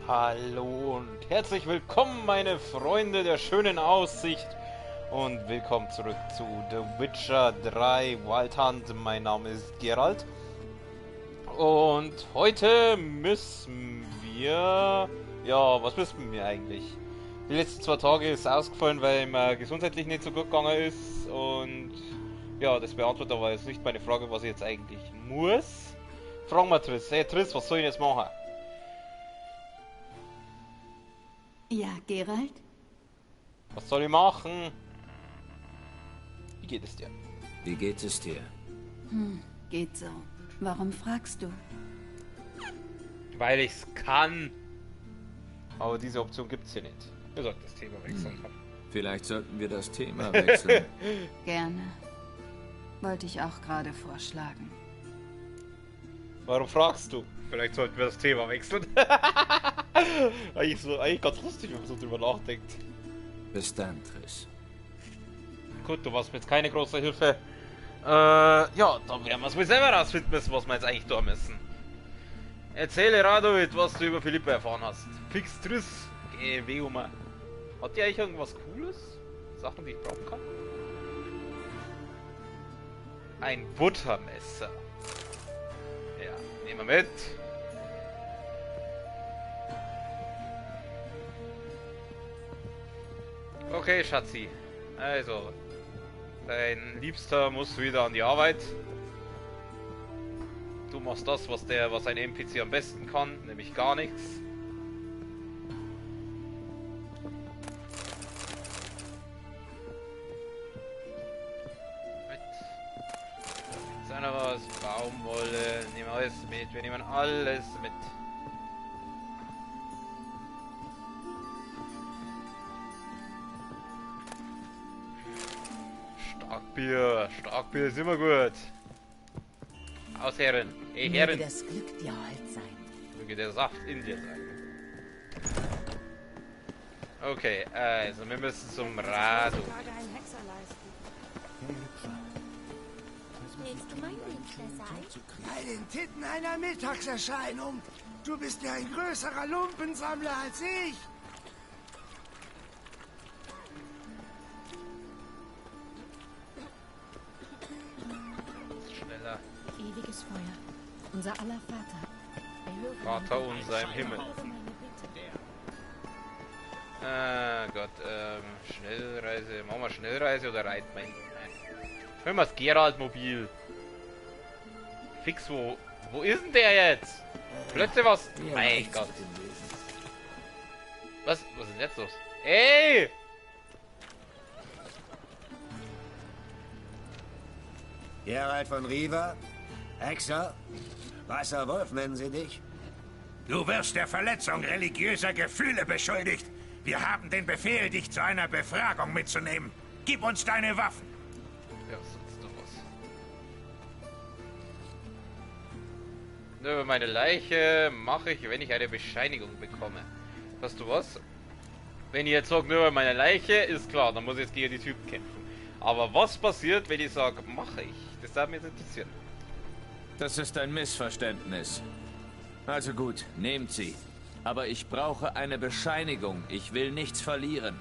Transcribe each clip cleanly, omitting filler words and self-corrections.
Hallo und herzlich willkommen, meine Freunde der schönen Aussicht, und willkommen zurück zu The Witcher 3 Wild Hunt. Mein Name ist Geralt und heute müssen wir... Ja, was müssen wir eigentlich? Die letzten 2 Tage ist ausgefallen, weil mir gesundheitlich nicht so gut gegangen ist, und ja, das beantwortet aber jetzt nicht meine Frage, was ich jetzt eigentlich muss. Fragen wir Triss. Hey Triss, was soll ich jetzt machen? Ja, Geralt? Was soll ich machen? Wie geht es dir? Wie geht es dir? Geht so. Warum fragst du? Weil ich's kann. Aber diese Option gibt's hier nicht. Wir sollten das Thema wechseln. Vielleicht sollten wir das Thema wechseln. Gerne. Wollte ich auch gerade vorschlagen. Warum fragst du? Vielleicht sollten wir das Thema wechseln. Eigentlich ganz lustig, wenn man so drüber nachdenkt. Bis dann, Triss. Gut, du warst mir jetzt keine große Hilfe. Ja, dann werden wir es wohl selber rausfinden müssen, was wir jetzt eigentlich tun müssen. Erzähle, Radovid, was du über Philippa erfahren hast. Fix Triss. Geh weh um. Hat die eigentlich irgendwas Cooles? Sachen, die ich brauchen kann? Ein Buttermesser. Ja, nehmen wir mit. Okay, Schatzi. Also, dein Liebster muss wieder an die Arbeit. Du machst das, was ein NPC am besten kann, nämlich gar nichts. Mit. Jetzt noch was, Baumwolle, nehmen wir alles mit, wir nehmen alles mit. Starkbier ist immer gut. Aus Herren. Hey Herren. Möge das Glück dir hold sein. Möge der Saft in dir sein. Okay, also wir müssen zum Rado. Willst du mein Liebster sein? Bei den Titten einer Mittagserscheinung. Du bist ja ein größerer Lumpensammler als ich. Schneller. Ewiges Feuer. Unser aller Vater. Vater unser im Himmel. Gott, Schnellreise. Machen wir Schnellreise oder reiten wir hin? Nehmen wir das Geralt-Mobil. Fix, wo ist denn der jetzt? Plötzlich was? Mein Gott. Was ist denn jetzt los? Ey! Geralt von Riva? Hexer? Wasserwolf nennen sie dich? Du wirst der Verletzung religiöser Gefühle beschuldigt. Wir haben den Befehl, dich zu einer Befragung mitzunehmen. Gib uns deine Waffen. Ja, sonst doch was. Über meine Leiche mache ich, wenn ich eine Bescheinigung bekomme. Weißt du was? Wenn ich jetzt sage, nur über meine Leiche, ist klar, dann muss ich jetzt gegen die Typen kämpfen. Aber was passiert, wenn ich sage, mache ich? Das darf mich interessieren. Das ist ein Missverständnis. Also gut, nehmt sie. Aber ich brauche eine Bescheinigung. Ich will nichts verlieren.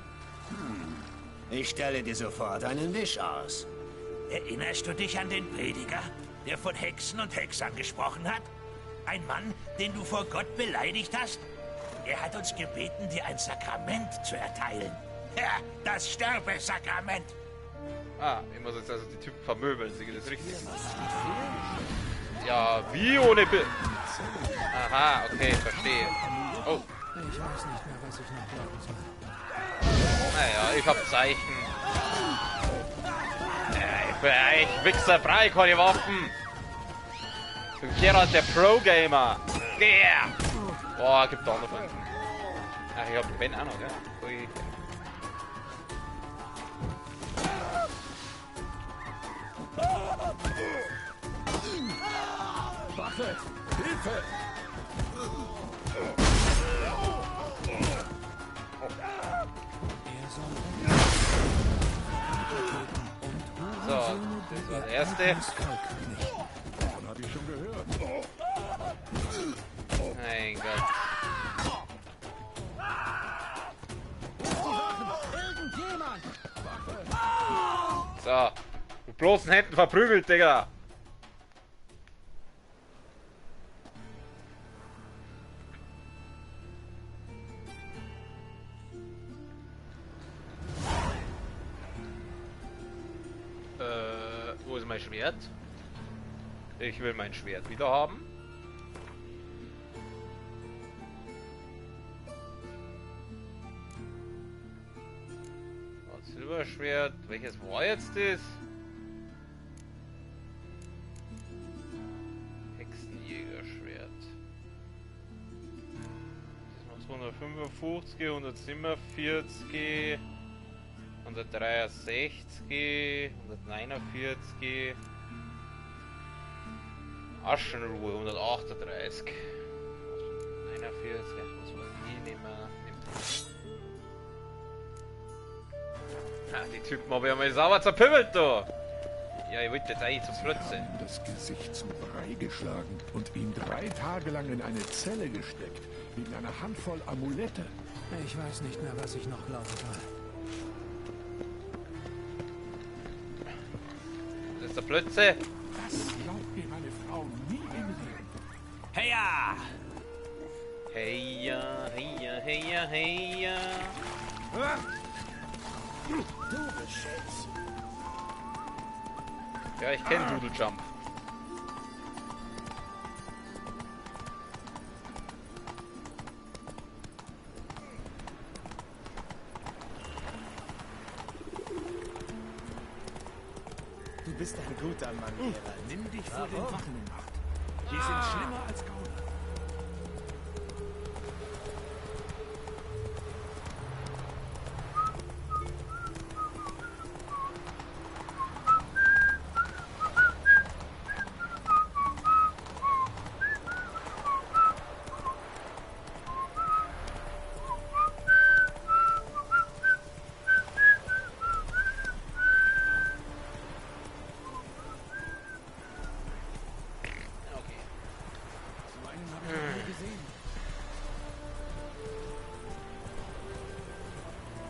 Ich stelle dir sofort einen Wisch aus. Erinnerst du dich an den Prediger, der von Hexen und Hexern gesprochen hat? Ein Mann, den du vor Gott beleidigt hast? Er hat uns gebeten, dir ein Sakrament zu erteilen. Ja, das Sterbesakrament. Ah, ich muss jetzt also die Typen vermöbeln, sehe ich das richtig? Ja, wie ohne Bild? Aha, okay, verstehe. Oh. Ich weiß nicht mehr, was ich noch glauben soll. Naja, ich hab Zeichen. Ich bin echt Wichser frei, keine Waffen. Ich bin Geralt der Pro-Gamer. Yeah! Boah, gibt da noch einen. Ach, ich hab Ben auch noch, gell? Ui. Wache! Hilfe! So, das war der erste. Davon habe ich schon gehört. Mein Gott. So. Mit bloßen Händen verprügelt, Digga. Wo ist mein Schwert? Ich will mein Schwert wieder haben. Silberschwert. Welches war jetzt das? Hexenjägerschwert. Das macht 155, 147, 163, 149. Aschenruhe 138. 41, muss man nie nehmen. Ah, die Typen habe ich einmal sauber zerpimmelt da. Ja, ich wollte jetzt eigentlich zur Flötze. Das Gesicht zu Brei geschlagen und ihn 3 Tage lang in eine Zelle gesteckt, wegen einer Handvoll Amulette. Ich weiß nicht mehr, was ich noch glauben soll. Das ist der Plötze. Das glaubt mir meine Frau nie im Leben. Heya! Heya, heya, heya, heya. Ja, ich kenne Doodle Jump. Du bist ein guter Mann, Geralt. Nimm dich vor den Wachen in Acht. Die sind schlimmer als Gauner.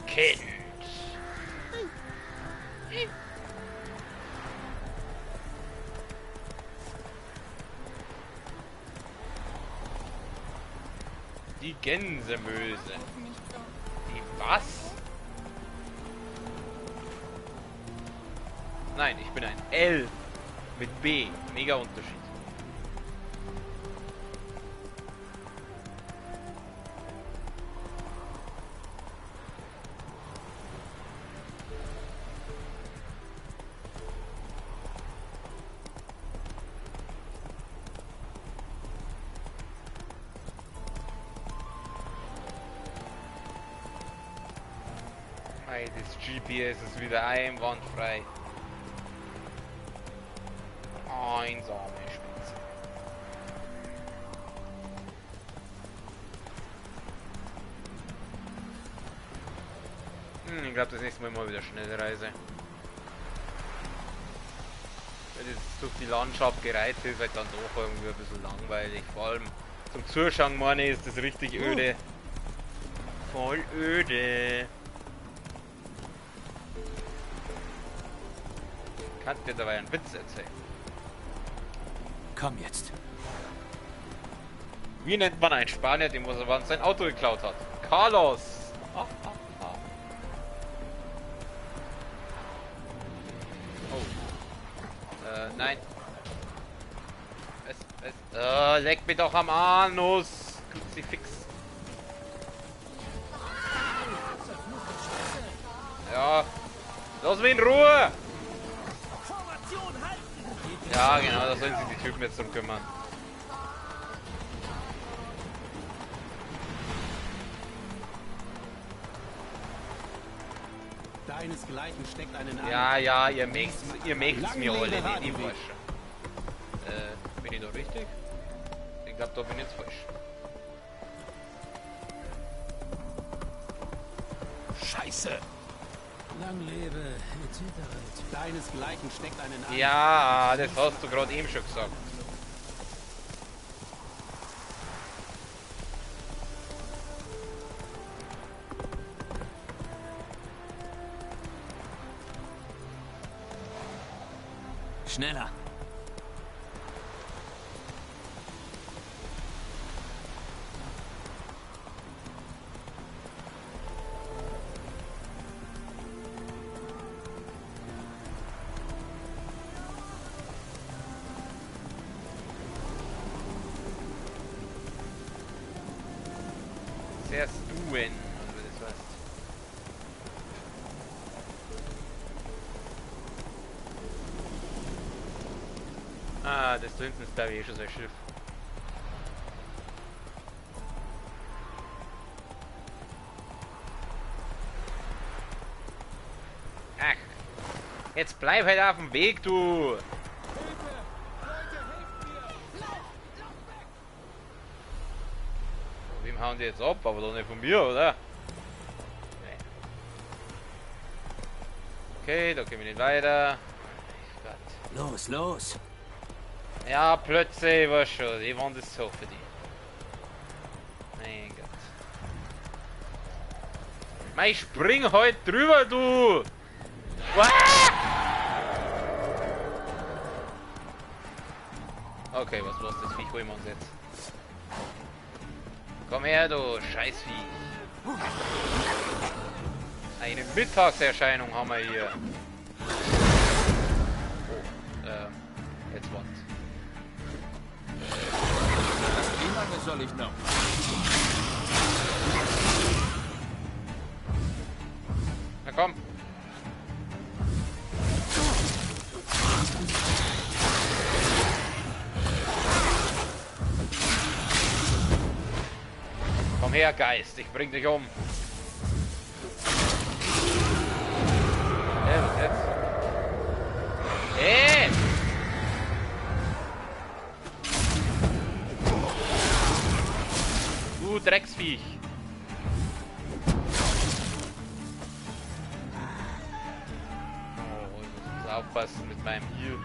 Kind. Die Gänsemöse. Die was? Nein, ich bin ein L mit B. Mega Unterschied. Das GPS ist wieder einwandfrei. Einsame Spitze. Ich glaube, das nächste Mal wieder Schnellreise. Wenn das durch die Landschaft gereizt ist, halt dann doch irgendwie ein bisschen langweilig. Vor allem zum Zuschauen, meine ich, ist das richtig öde. Voll öde. Kann dir dabei einen Witz erzählen. Komm jetzt. Wie nennt man einen Spanier, dem Mosavant sein Auto geklaut hat? Carlos! Oh. Nein. Leck mich doch am Anus! Kruzifix. Ja. Lass mich in Ruhe! Ja, genau, da sollen sich die Typen jetzt drum kümmern. Deinesgleichen steckt einen an. Ja, ihr mögt es mir alle nicht, ich weiß schon. Bin ich da richtig? Ich glaube, da bin ich jetzt falsch. Scheiße! Lang lebe, Hittereit. Deinesgleichen steckt einen an. Ja, das hast du gerade eben schon gesagt. schneller. Erst du wenn du das weißt. Ah, das da hinten ist glaube ich schon so ein Schiff. Ach, jetzt bleib halt auf dem Weg, du! Hauen die jetzt ab, aber doch nicht von mir, oder? Nee. Okay, da können wir nicht weiter. Los, los! Ja, plötzlich, war schon, die waren das so für die. Mein Gott. Mei, spring halt drüber, du! Okay, was los, das Viech holen wir uns jetzt. Komm her, du Scheißvieh. Eine Mittagserscheinung haben wir hier. Oh, jetzt was. Wie lange soll ich noch? Na komm. Komm her, Geist, ich bring dich um. Was jetzt? Hey! Du Drecksviech. Oh, ich muss aufpassen mit meinem Heal.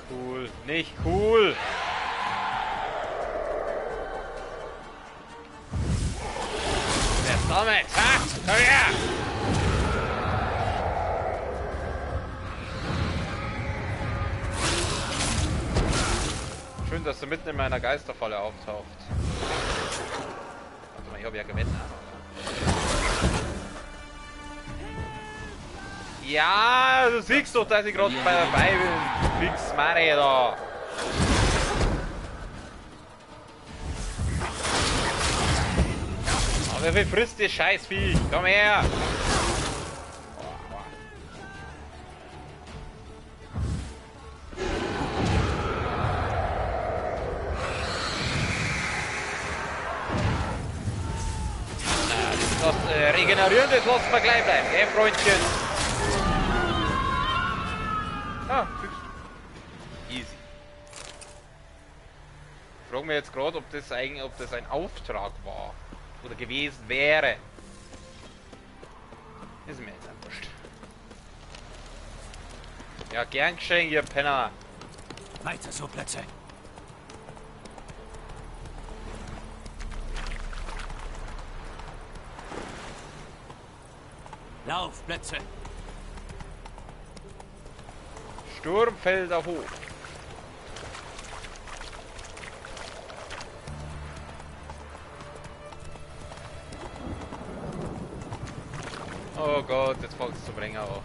Cool. Nicht cool. Damit, ha? Komm her! Schön, dass du mitten in meiner Geisterfalle auftaucht. Warte mal, ich habe ja gewonnen. Ja, du siehst doch, dass ich gerade dabei bin. Fix Marie da. Aber wie frisst ihr Scheißviech? Komm her! Das Regenerieren, das lassen wir gleich bleiben, gell, Freundchen? Ah, easy. Ich frage mich jetzt gerade, ob das ein Auftrag war. Oder gewesen wäre. Ist mir jetzt einfach wurscht. Ja, gern geschehen, ihr Penner. Weiter so, Plätze. Lauf, Plätze. Sturmfelder hoch. Oh Gott, jetzt fängt es zu bringen auch.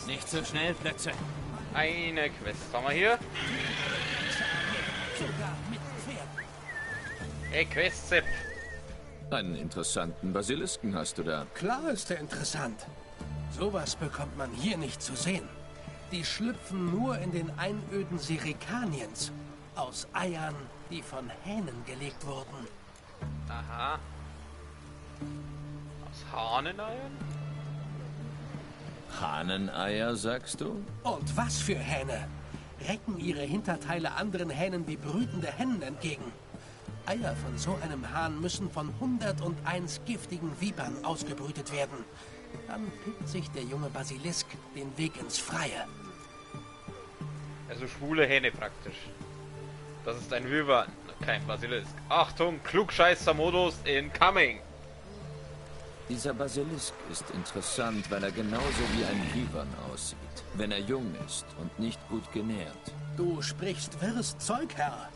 Nicht so schnell, Plätze. Eine Quest haben wir hier. Hey, Quest-Zip. Einen interessanten Basilisken hast du da. Klar ist er interessant. Sowas bekommt man hier nicht zu sehen. Die schlüpfen nur in den Einöden Serikaniens. Aus Eiern, die von Hähnen gelegt wurden. Aha. Aus Hahneneiern? Hahneneier, sagst du? Und was für Hähne? Recken ihre Hinterteile anderen Hähnen wie brütende Hennen entgegen. Eier von so einem Hahn müssen von 101 giftigen Vipern ausgebrütet werden. Dann pickt sich der junge Basilisk den Weg ins Freie. Also schwule Hähne praktisch. Das ist ein Wyvern, kein Basilisk. Achtung, Klugscheißer-Modus incoming! Dieser Basilisk ist interessant, weil er genauso wie ein Wyvern aussieht, wenn er jung ist und nicht gut genährt. Du sprichst wirres Zeug, Herr.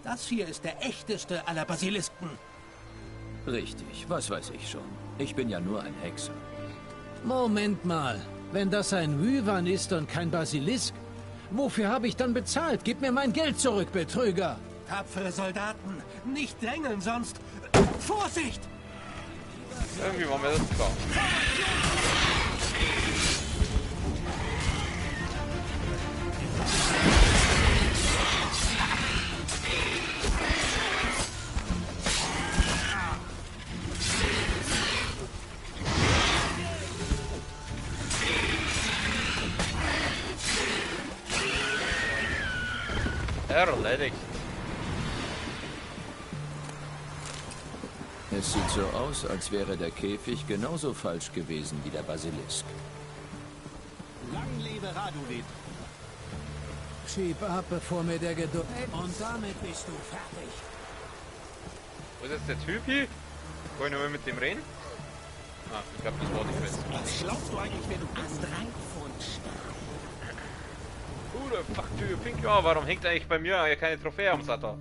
Das hier ist der echteste aller Basilisken. Richtig, was weiß ich schon. Ich bin ja nur ein Hexer. Moment mal. Wenn das ein Wyvern ist und kein Basilisk, wofür habe ich dann bezahlt? Gib mir mein Geld zurück, Betrüger! Tapfere Soldaten, nicht drängeln, sonst... Vorsicht! Irgendwie war mir das klar. Erledigt. Es sieht so aus, als wäre der Käfig genauso falsch gewesen wie der Basilisk. Lang lebe Raduvid. Schieb ab, bevor mir der Geduld... Und damit bist du fertig. Wo ist jetzt der Typ hier? Wollen wir mal mit dem reden? Ah, ich glaube, das war die Quest. Was glaubst du eigentlich, wer du bist? 3 Pfund Stahl. Fuck to you, Pink. Ja, warum hängt eigentlich bei mir keine Trophäe am Sattel?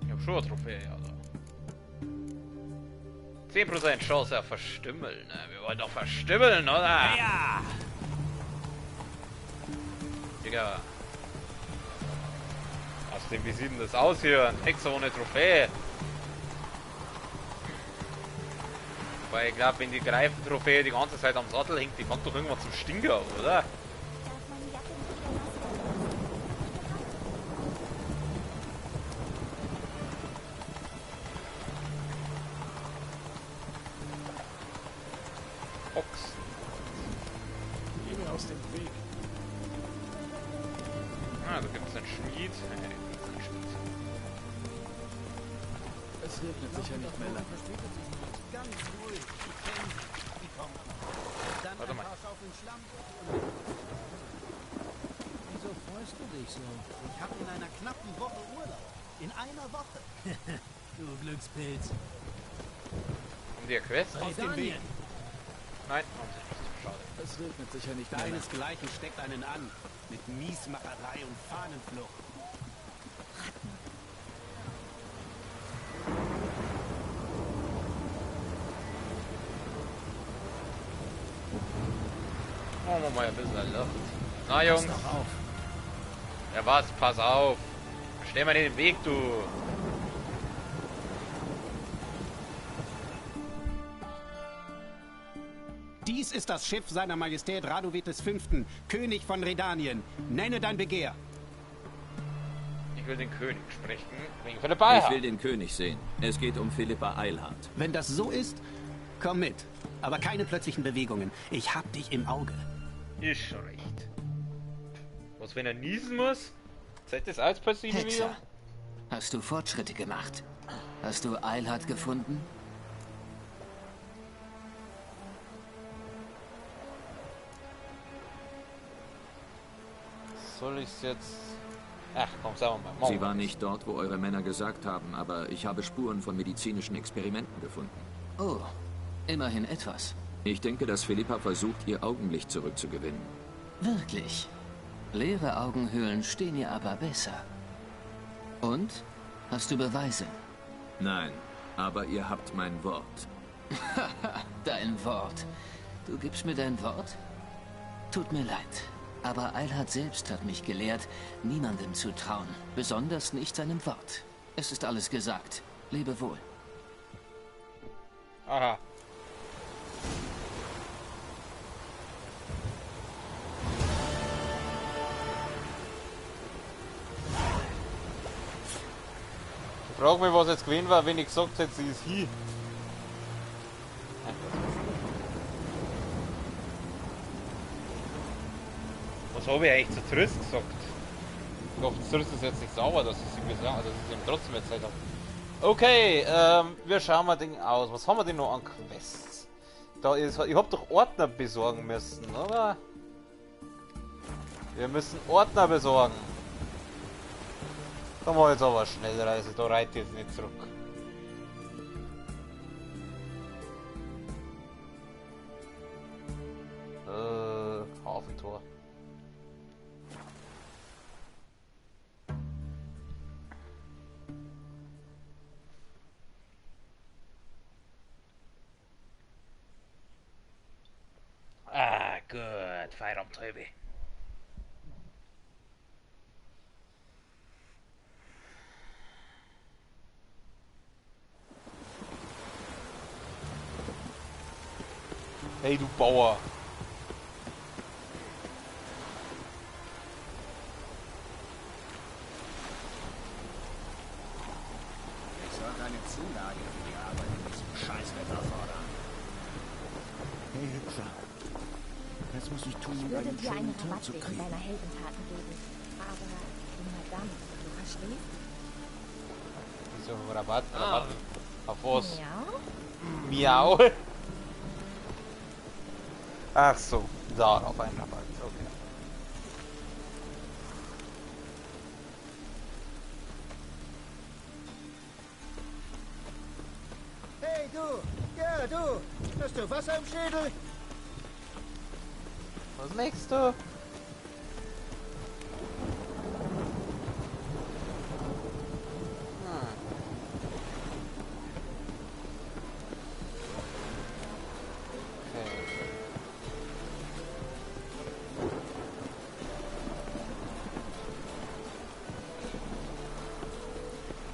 Ich hab schon eine Trophäe, ja. Da. 10% Chance auf Verstümmeln. Ne? Wir wollen doch verstümmeln, oder? Ja! Digga. Außerdem, wie sieht denn das aus hier? Ein Hexer ohne Trophäe. Weil ich glaube, wenn die Greifentrophäe die ganze Zeit am Sattel hängt, die kommt doch irgendwann zum Stinker, oder? Ochsen. Geh mir aus dem Weg. Ah, da gibt es einen Schmied. Es regnet sicher nicht mehr lang. Warte mal. Wieso freust du dich so? Ich habe in einer knappen Woche Urlaub. In einer Woche. Du Glückspilz. In der Quest? Aus dem Weg. Nein, schade. Es regnet sicher nicht mehr lang. Deinesgleichen steckt einen an. Mit Miesmacherei und Fahnenflucht. Machen wir mal ein bisschen Luft. Na Jungs. Ja was, pass auf. Stell mal in den Weg, du. Dies ist das Schiff seiner Majestät Radovid V., König von Redanien. Nenne dein Begehr. Ich will den König sprechen. Wegen Philippa Eilhart. Ich will den König sehen. Es geht um Philippa Eilhart. Wenn das so ist, komm mit. Aber keine plötzlichen Bewegungen. Ich hab dich im Auge. Ist schon recht. Was, wenn er niesen muss? Zeigt das als plötzlich wieder? Hexer, hast du Fortschritte gemacht? Hast du Eilhart gefunden? Soll ich's jetzt... Ach komm, sagen wir mal. Sie war nicht dort, wo eure Männer gesagt haben, aber ich habe Spuren von medizinischen Experimenten gefunden. Oh, immerhin etwas. Ich denke, dass Philippa versucht, ihr Augenlicht zurückzugewinnen. Wirklich? Leere Augenhöhlen stehen ihr aber besser. Und? Hast du Beweise? Nein, aber ihr habt mein Wort. Dein Wort. Du gibst mir dein Wort? Tut mir leid. Aber Eilhart selbst hat mich gelehrt, niemandem zu trauen. Besonders nicht seinem Wort. Es ist alles gesagt. Lebe wohl. Aha. Ich frage mich, was jetzt gewesen war, wenn ich gesagt hätte, sie ist hier. Was habe ich eigentlich zu Triss gesagt? Ich hoffe, Triss ist jetzt nicht sauer, dass ich ihm gesagt habe, dass ich ihm trotzdem erzählt habe. Okay, wir schauen mal Ding aus. Was haben wir denn noch an Quests? Da ist, ich hab doch Ordner besorgen müssen, oder? Wir müssen Ordner besorgen. Da machen wir jetzt aber eine Schnellreise, da reite ich jetzt nicht zurück. Hafentor. Ah, gut, Feierabend, Träume. Hey, du Bauer. Ich soll eine Zulage für die Arbeit in diesem Scheißwetter fordern. Hey, Hübscher. Was muss ich tun, Ich um würde einen dir einen schönen Tod Rabatt zu wegen kriegen? deiner Heldentaten geben. Aber, Madame, du verstehst? Wieso Rabatt? Rabatt? Auf was? Miau? Miau? Ach so, darauf ein Rabatt, okay. Hey du! Ja, du! Hast du Wasser im Schädel? Was machst du?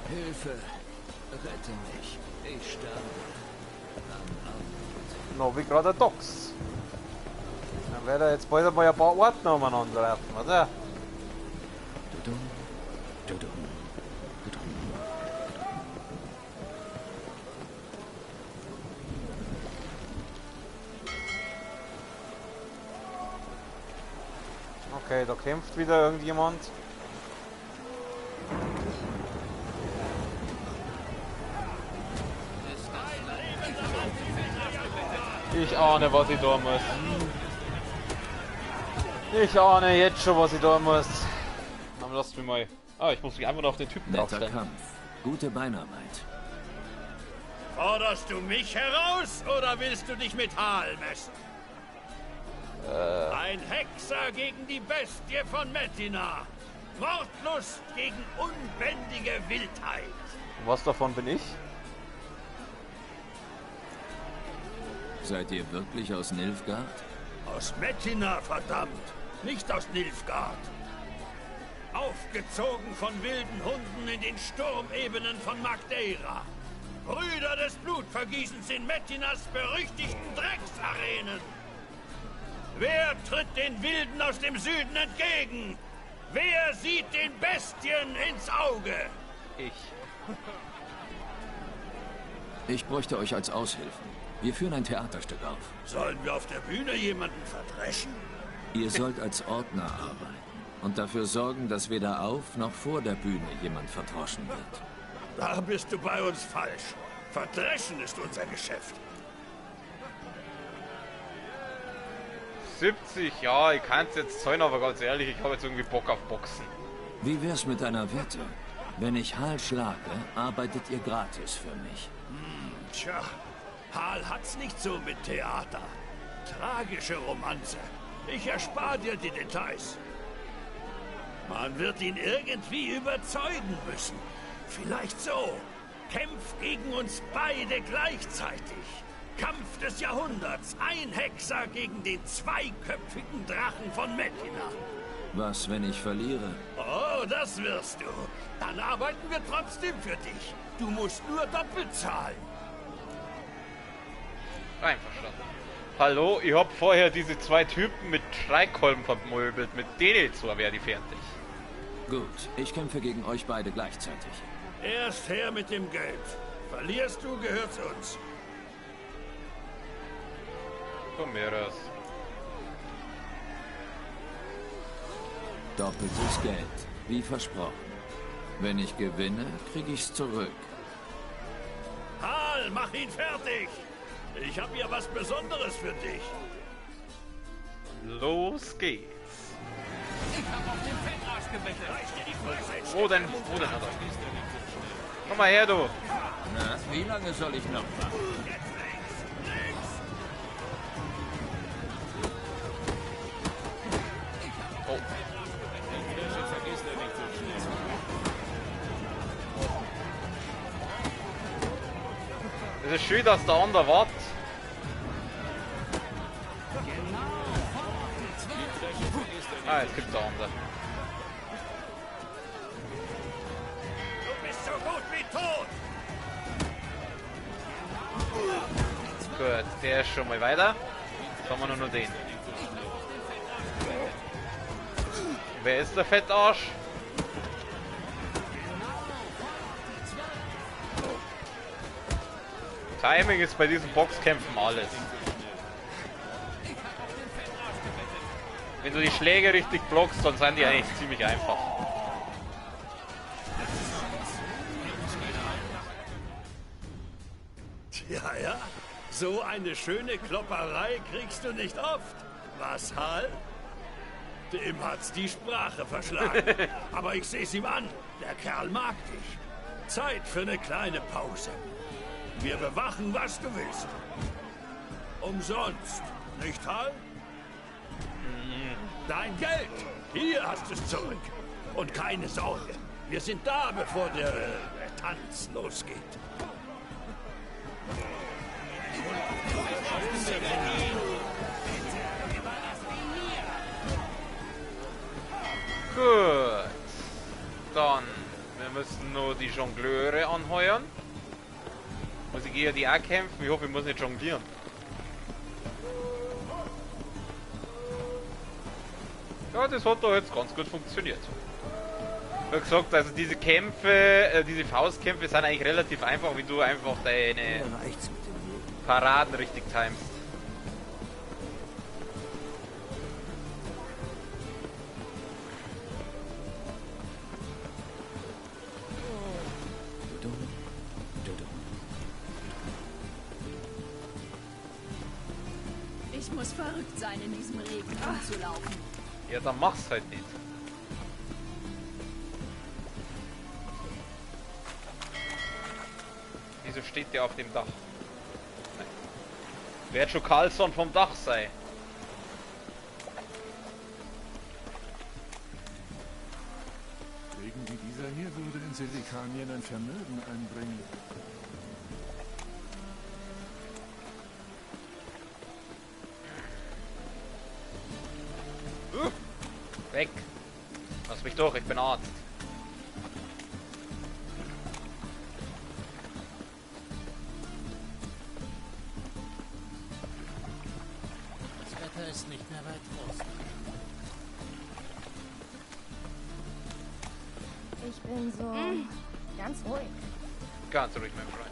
Hilfe! Rette mich! Ich sterbe. No, wie gerade der Dox. Dann werde ich jetzt bald einmal ein paar Ordner umeinander werfen, oder? Okay, da kämpft wieder irgendjemand. Ich ahne, was ich tun muss. Ich ahne jetzt schon, was ich tun muss. Dann lasst mich mal. Ah, ich muss mich einfach noch auf den Typen Netter draufstellen. Kampf. Gute Beinarbeit. Forderst du mich heraus oder willst du dich mit Hal messen? Ein Hexer gegen die Bestie von Metina. Mordlust gegen unbändige Wildheit. Was davon bin ich? Seid ihr wirklich aus Nilfgaard? Aus Metina, verdammt. Nicht aus Nilfgaard. Aufgezogen von wilden Hunden in den Sturmebenen von Magdeira. Brüder des Blutvergießens in Metinas berüchtigten Drecksarenen. Wer tritt den Wilden aus dem Süden entgegen? Wer sieht den Bestien ins Auge? Ich. Ich bräuchte euch als Aushilfen. Wir führen ein Theaterstück auf. Sollen wir auf der Bühne jemanden verdreschen? Ihr sollt als Ordner arbeiten und dafür sorgen, dass weder auf noch vor der Bühne jemand verdroschen wird. Da bist du bei uns falsch. Verdreschen ist unser Geschäft. 70, ja, ich kann es jetzt zahlen, aber ganz ehrlich, ich habe jetzt irgendwie Bock auf Boxen. Wie wär's mit einer Wette? Wenn ich Hal schlage, arbeitet ihr gratis für mich. Tja, Hal hat's nicht so mit Theater. Tragische Romanze. Ich erspare dir die Details. Man wird ihn irgendwie überzeugen müssen. Vielleicht so. Kämpf gegen uns beide gleichzeitig. Kampf des Jahrhunderts. Ein Hexer gegen den zweiköpfigen Drachen von Metina. Was, wenn ich verliere? Oh, das wirst du. Dann arbeiten wir trotzdem für dich. Du musst nur doppelt zahlen. Einverstanden. Hallo, ich hab vorher diese zwei Typen mit Streikkolben vermöbelt. Mit denen zwar wäre die fertig. Gut, ich kämpfe gegen euch beide gleichzeitig. Erst her mit dem Geld. Verlierst du, gehört's uns. Von mir aus. Doppeltes Geld, wie versprochen. Wenn ich gewinne, kriege ich's zurück. Hal, mach ihn fertig! Ich habe hier was Besonderes für dich. Los geht's. Ich hab auf den Fettarsch gebettelt. Reiß dir die Fresse. Wo denn hat er? Komm mal her, du. Na, wie lange soll ich noch machen? Jetzt links. Oh. Es ist schön, dass der andere wartet. Ah, jetzt gibt's der andere. Du bist so gut wie tot. Gut, der ist schon mal weiter. Jetzt haben wir nur noch den. Wer ist der Fettarsch? Timing ist bei diesen Boxkämpfen alles. Wenn du die Schläge richtig blockst, dann sind die eigentlich ziemlich einfach. Tja, ja. So eine schöne Klopperei kriegst du nicht oft. Was, Hal? Dem hat's die Sprache verschlagen. Aber ich seh's ihm an. Der Kerl mag dich. Zeit für eine kleine Pause. Wir bewachen, was du willst. Umsonst. Nicht, Hal? Dein Geld. Hier hast du es zurück. Und keine Sorge. Wir sind da, bevor der Tanz losgeht. Gut. Dann, wir müssen nur die Jongleure anheuern. Muss ich gegen die auch kämpfen? Ich hoffe, ich muss nicht jonglieren. Ja, das hat doch jetzt ganz gut funktioniert. Wie gesagt, also diese Kämpfe, diese Faustkämpfe sind eigentlich relativ einfach, wie du einfach deine Paraden richtig timest. Ich muss verrückt sein, in diesem Regen rumzulaufen. Ja, dann mach's halt nicht. Wieso steht der auf dem Dach? Wird schon Carlson vom Dach sein. Wegen wie dieser hier würde in Silikanien ein Vermögen einbringen. Weg! Lass mich durch, ich bin Arzt. Das Wetter ist nicht mehr weit draußen. Ich bin so ganz ruhig. Ganz ruhig, mein Freund.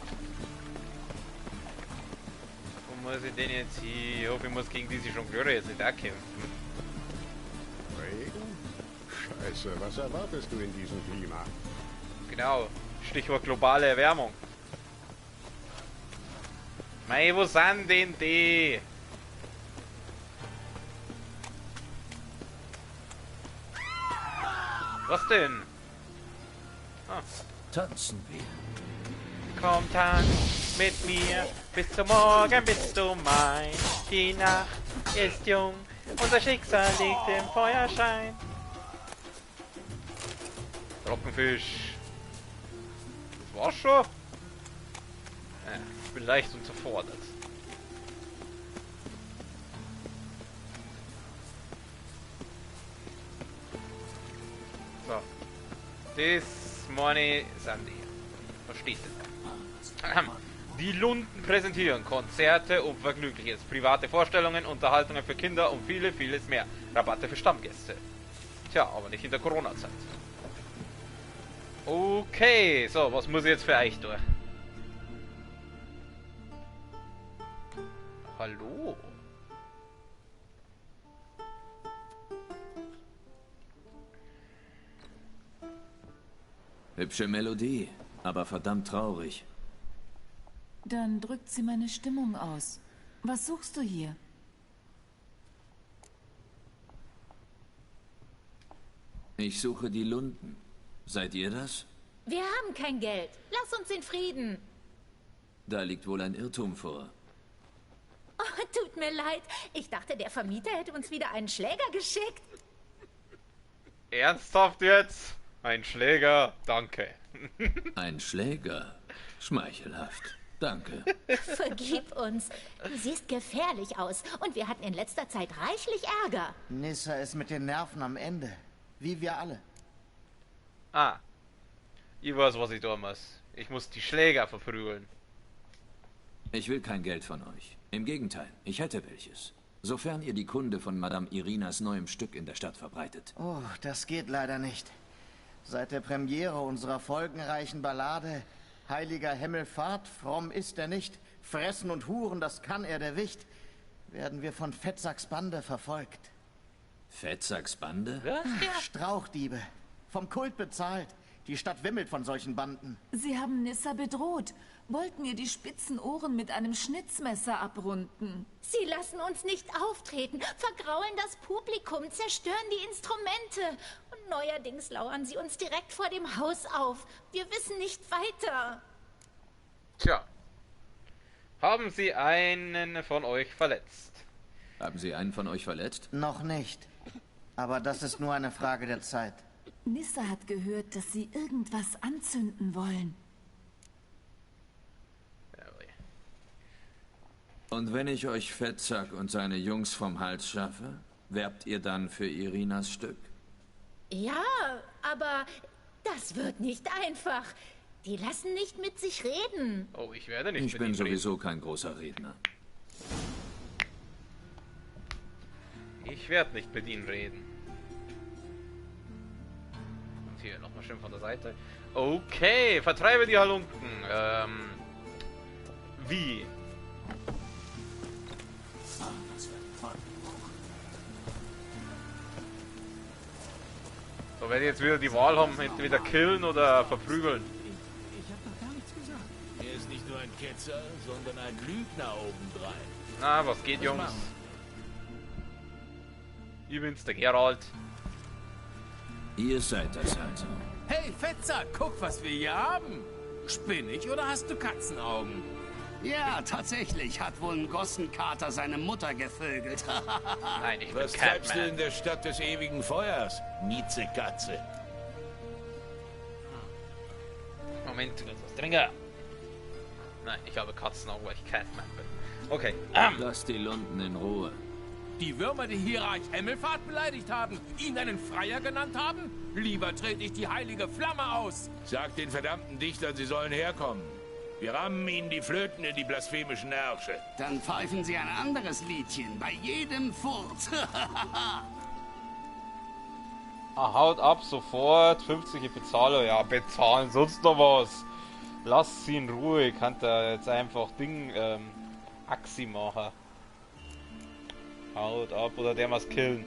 Wo muss ich denn jetzt hier? Ich hoffe, ich muss gegen diese Jongleure jetzt nicht auch kämpfen. Regen? Scheiße, was erwartest du in diesem Klima? Genau, Stichwort globale Erwärmung. Mei, wo sind denn die? Was denn? Ah. Tanzen wir. Komm, tanz mit mir, bis zum Morgen bist du mein. Die Nacht ist jung, unser Schicksal liegt im Feuerschein. Trockenfisch. Das war's schon? Ja, ich bin leicht unterfordert. So. Das meine sind die. Was steht denn da? Die Lunden präsentieren Konzerte und Vergnügliches, private Vorstellungen, Unterhaltungen für Kinder und vieles mehr. Rabatte für Stammgäste. Tja, aber nicht in der Corona-Zeit. Okay, so, was muss ich jetzt für euch tun? Hallo? Hübsche Melodie, aber verdammt traurig. Dann drückt sie meine Stimmung aus. Was suchst du hier? Ich suche die Lunden. Seid ihr das? Wir haben kein Geld. Lass uns in Frieden. Da liegt wohl ein Irrtum vor. Oh, tut mir leid. Ich dachte, der Vermieter hätte uns wieder einen Schläger geschickt. Ernsthaft jetzt? Ein Schläger? Danke. Ein Schläger? Schmeichelhaft. Danke. Vergib uns. Du siehst gefährlich aus und wir hatten in letzter Zeit reichlich Ärger. Nissa ist mit den Nerven am Ende. Wie wir alle. Ah. Ich weiß, was ich tun muss. Ich muss die Schläger verprügeln. Ich will kein Geld von euch. Im Gegenteil, ich hätte welches. Sofern ihr die Kunde von Madame Irinas neuem Stück in der Stadt verbreitet. Oh, das geht leider nicht. Seit der Premiere unserer folgenreichen Ballade Heiliger Himmelfahrt, fromm ist er nicht, fressen und huren, das kann er der Wicht, werden wir von Fettsacks Bande verfolgt. Fettsacks Bande? Strauchdiebe. Vom Kult bezahlt. Die Stadt wimmelt von solchen Banden. Sie haben Nissa bedroht, wollten ihr die spitzen Ohren mit einem Schnitzmesser abrunden. Sie lassen uns nicht auftreten, vergraulen das Publikum, zerstören die Instrumente. Und neuerdings lauern sie uns direkt vor dem Haus auf. Wir wissen nicht weiter. Tja. Haben Sie einen von euch verletzt? Haben Sie einen von euch verletzt? Noch nicht. Aber das ist nur eine Frage der Zeit. Nissa hat gehört, dass sie irgendwas anzünden wollen. Und wenn ich euch Fettsack und seine Jungs vom Hals schaffe, werbt ihr dann für Irinas Stück? Ja, aber das wird nicht einfach. Die lassen nicht mit sich reden. Oh, ich werde nicht Ich bin sowieso kein großer Redner. Ich werde nicht mit ihnen reden. Und hier nochmal schön von der Seite. Okay, vertreibe die Halunken. Wie? So, wenn die jetzt wieder die Wahl haben, entweder killen oder verprügeln. Ich hab doch gar nichts gesagt. Er ist nicht nur ein Ketzer, sondern ein Lügner obendrein. Na, was geht, Jungs? Ich bin's, der Geralt. Ihr seid das also. Hey, Fetzer, guck, was wir hier haben. Spinnig oder hast du Katzenaugen? Ja, tatsächlich hat wohl ein Gossenkater seine Mutter gevögelt. Nein, ich Was treibst du in der Stadt des ewigen Feuers, Miezekatze? Moment, du kannst was trinken. Nein, ich habe Katzenaugen, weil ich Catman bin. Okay. Lasst die Lunden in Ruhe. Die Würmer, die Hierarch Himmelfahrt beleidigt haben, ihn einen Freier genannt haben? Lieber trete ich die heilige Flamme aus. Sag den verdammten Dichtern, sie sollen herkommen. Wir rammen ihnen die Flöten in die blasphemischen Ärsche. Dann pfeifen sie ein anderes Liedchen bei jedem Furz. Haut ab, sofort. 50 ich bezahle. Ja, bezahlen, sonst noch was. Lasst sie in Ruhe. Ich kann da jetzt einfach Axi machen. Haut ab, oder der muss killen.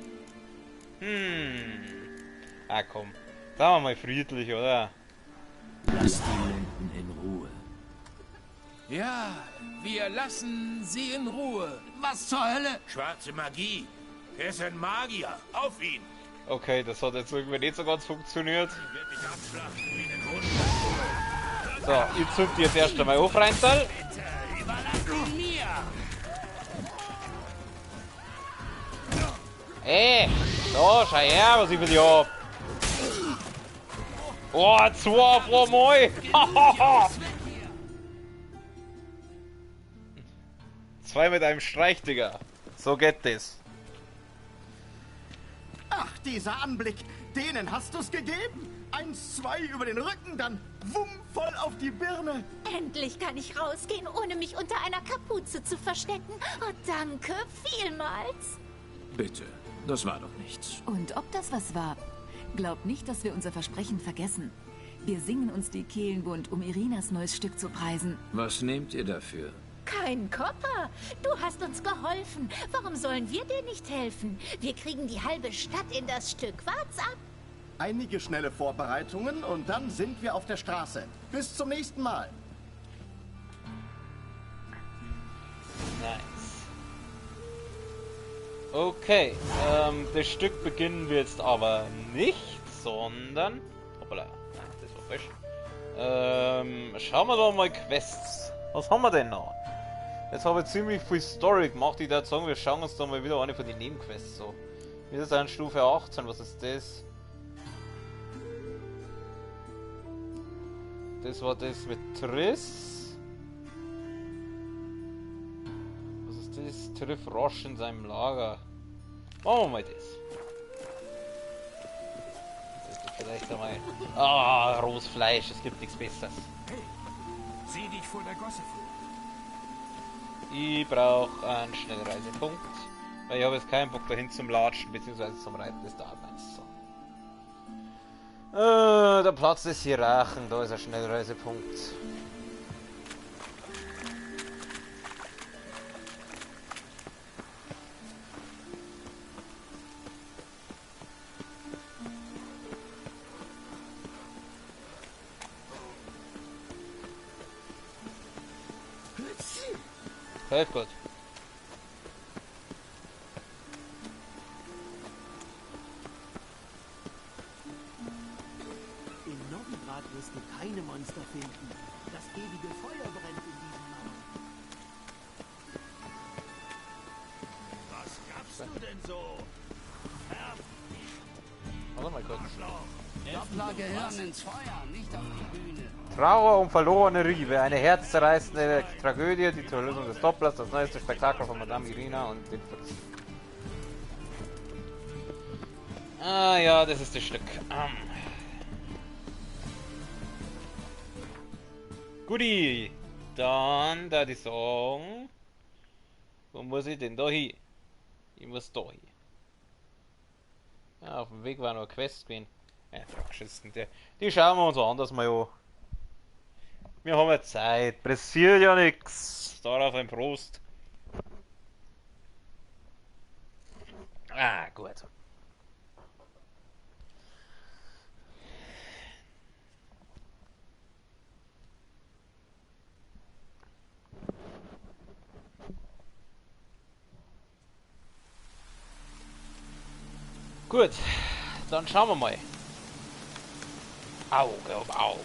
Ah, komm. Sagen wir mal friedlich, oder? Lasst die Lunden in Ruhe. Ja, wir lassen sie in Ruhe. Was zur Hölle? Schwarze Magie. Er ist ein Magier. Auf ihn. Okay, das hat jetzt irgendwie nicht so ganz funktioniert. Ich werde dich abschlachten wie den Hund. So, ich zünd die jetzt erst einmal auf, Reintal. Bitte, überlass ihn mir. Ey, so, schau her, was ich für dich hab. Oh, 2 pro Mal. 2 mit einem Streich, Digga. So geht das. Ach, dieser Anblick. Denen hast du's gegeben. 1, 2 über den Rücken, dann wumm, voll auf die Birne. Endlich kann ich rausgehen, ohne mich unter einer Kapuze zu verstecken. Oh, danke, vielmals. Bitte, das war doch nichts. Und ob das was war? Glaub nicht, dass wir unser Versprechen vergessen. Wir singen uns die Kehlen bunt, um Irinas neues Stück zu preisen. Was nehmt ihr dafür? Kein Kopper. Du hast uns geholfen. Warum sollen wir dir nicht helfen? Wir kriegen die halbe Stadt in das Stück. Wart's ab. Einige schnelle Vorbereitungen und dann sind wir auf der Straße. Bis zum nächsten Mal. Nice. Okay, das Stück beginnen wir jetzt aber nicht, sondern... Hoppala, das war falsch. Schauen wir doch mal Quests. Was haben wir denn noch? Jetzt habe ich ziemlich viel Story gemacht. Ich würde sagen, wir schauen uns doch mal wieder eine von den Nebenquests so. Wir sind an Stufe 18, was ist das? Das war das mit Triss. Was ist das? Triff Roche in seinem Lager. Machen wir mal das. Vielleicht einmal. Ah, rohes Fleisch, es gibt nichts Besseres. Hey, sieh dich vor der Gosse vor. Ich brauche einen Schnellreisepunkt, weil ich habe jetzt keinen Bock dahin zum Latschen bzw. zum Reiten, das dauert meistens so. Der Platz des Hierarchen, da ist ein Schnellreisepunkt. Hilf gut. In Novigrad wirst du keine Monster finden. Das ewige Feuer brennt in diesem Mauern. Was gabst du denn so? Warte mal kurz. Doppler Gehirn ins Feuer, nicht auf die Bühne. Trauer um verlorene Riebe, eine herzzerreißende Tragödie, die zur Lösung des Dopplers, das neueste Spektakel von Madame Irina und den Fürsten. Ah ja, das ist das Stück. Guti, dann da die Song. Wo muss ich denn da hin? Ich muss da hin. Ja, auf dem Weg war noch eine Quest gewesen. Ja, Dragschissen, die schauen wir uns anders mal an. Wir haben ja Zeit, pressiert ja nix. Darauf ein Prost. Ah, gut. Gut, dann schauen wir mal. Auge um Auge.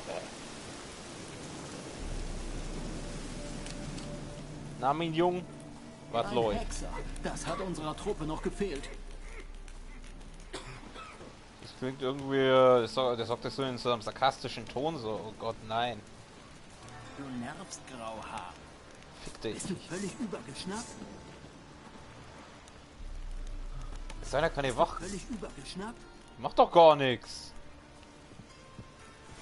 Na, mein Jung, was Ein läuft? Hexer. Das hat unserer Truppe noch gefehlt. Das klingt irgendwie, der sagt das so in so einem sarkastischen Ton, so, oh Gott, nein. Du nervst, Grauhaar. Fick dich. Bist du völlig übergeschnappt? Ist einer keine Wach? Völlig übergeschnappt? Mach doch gar nichts.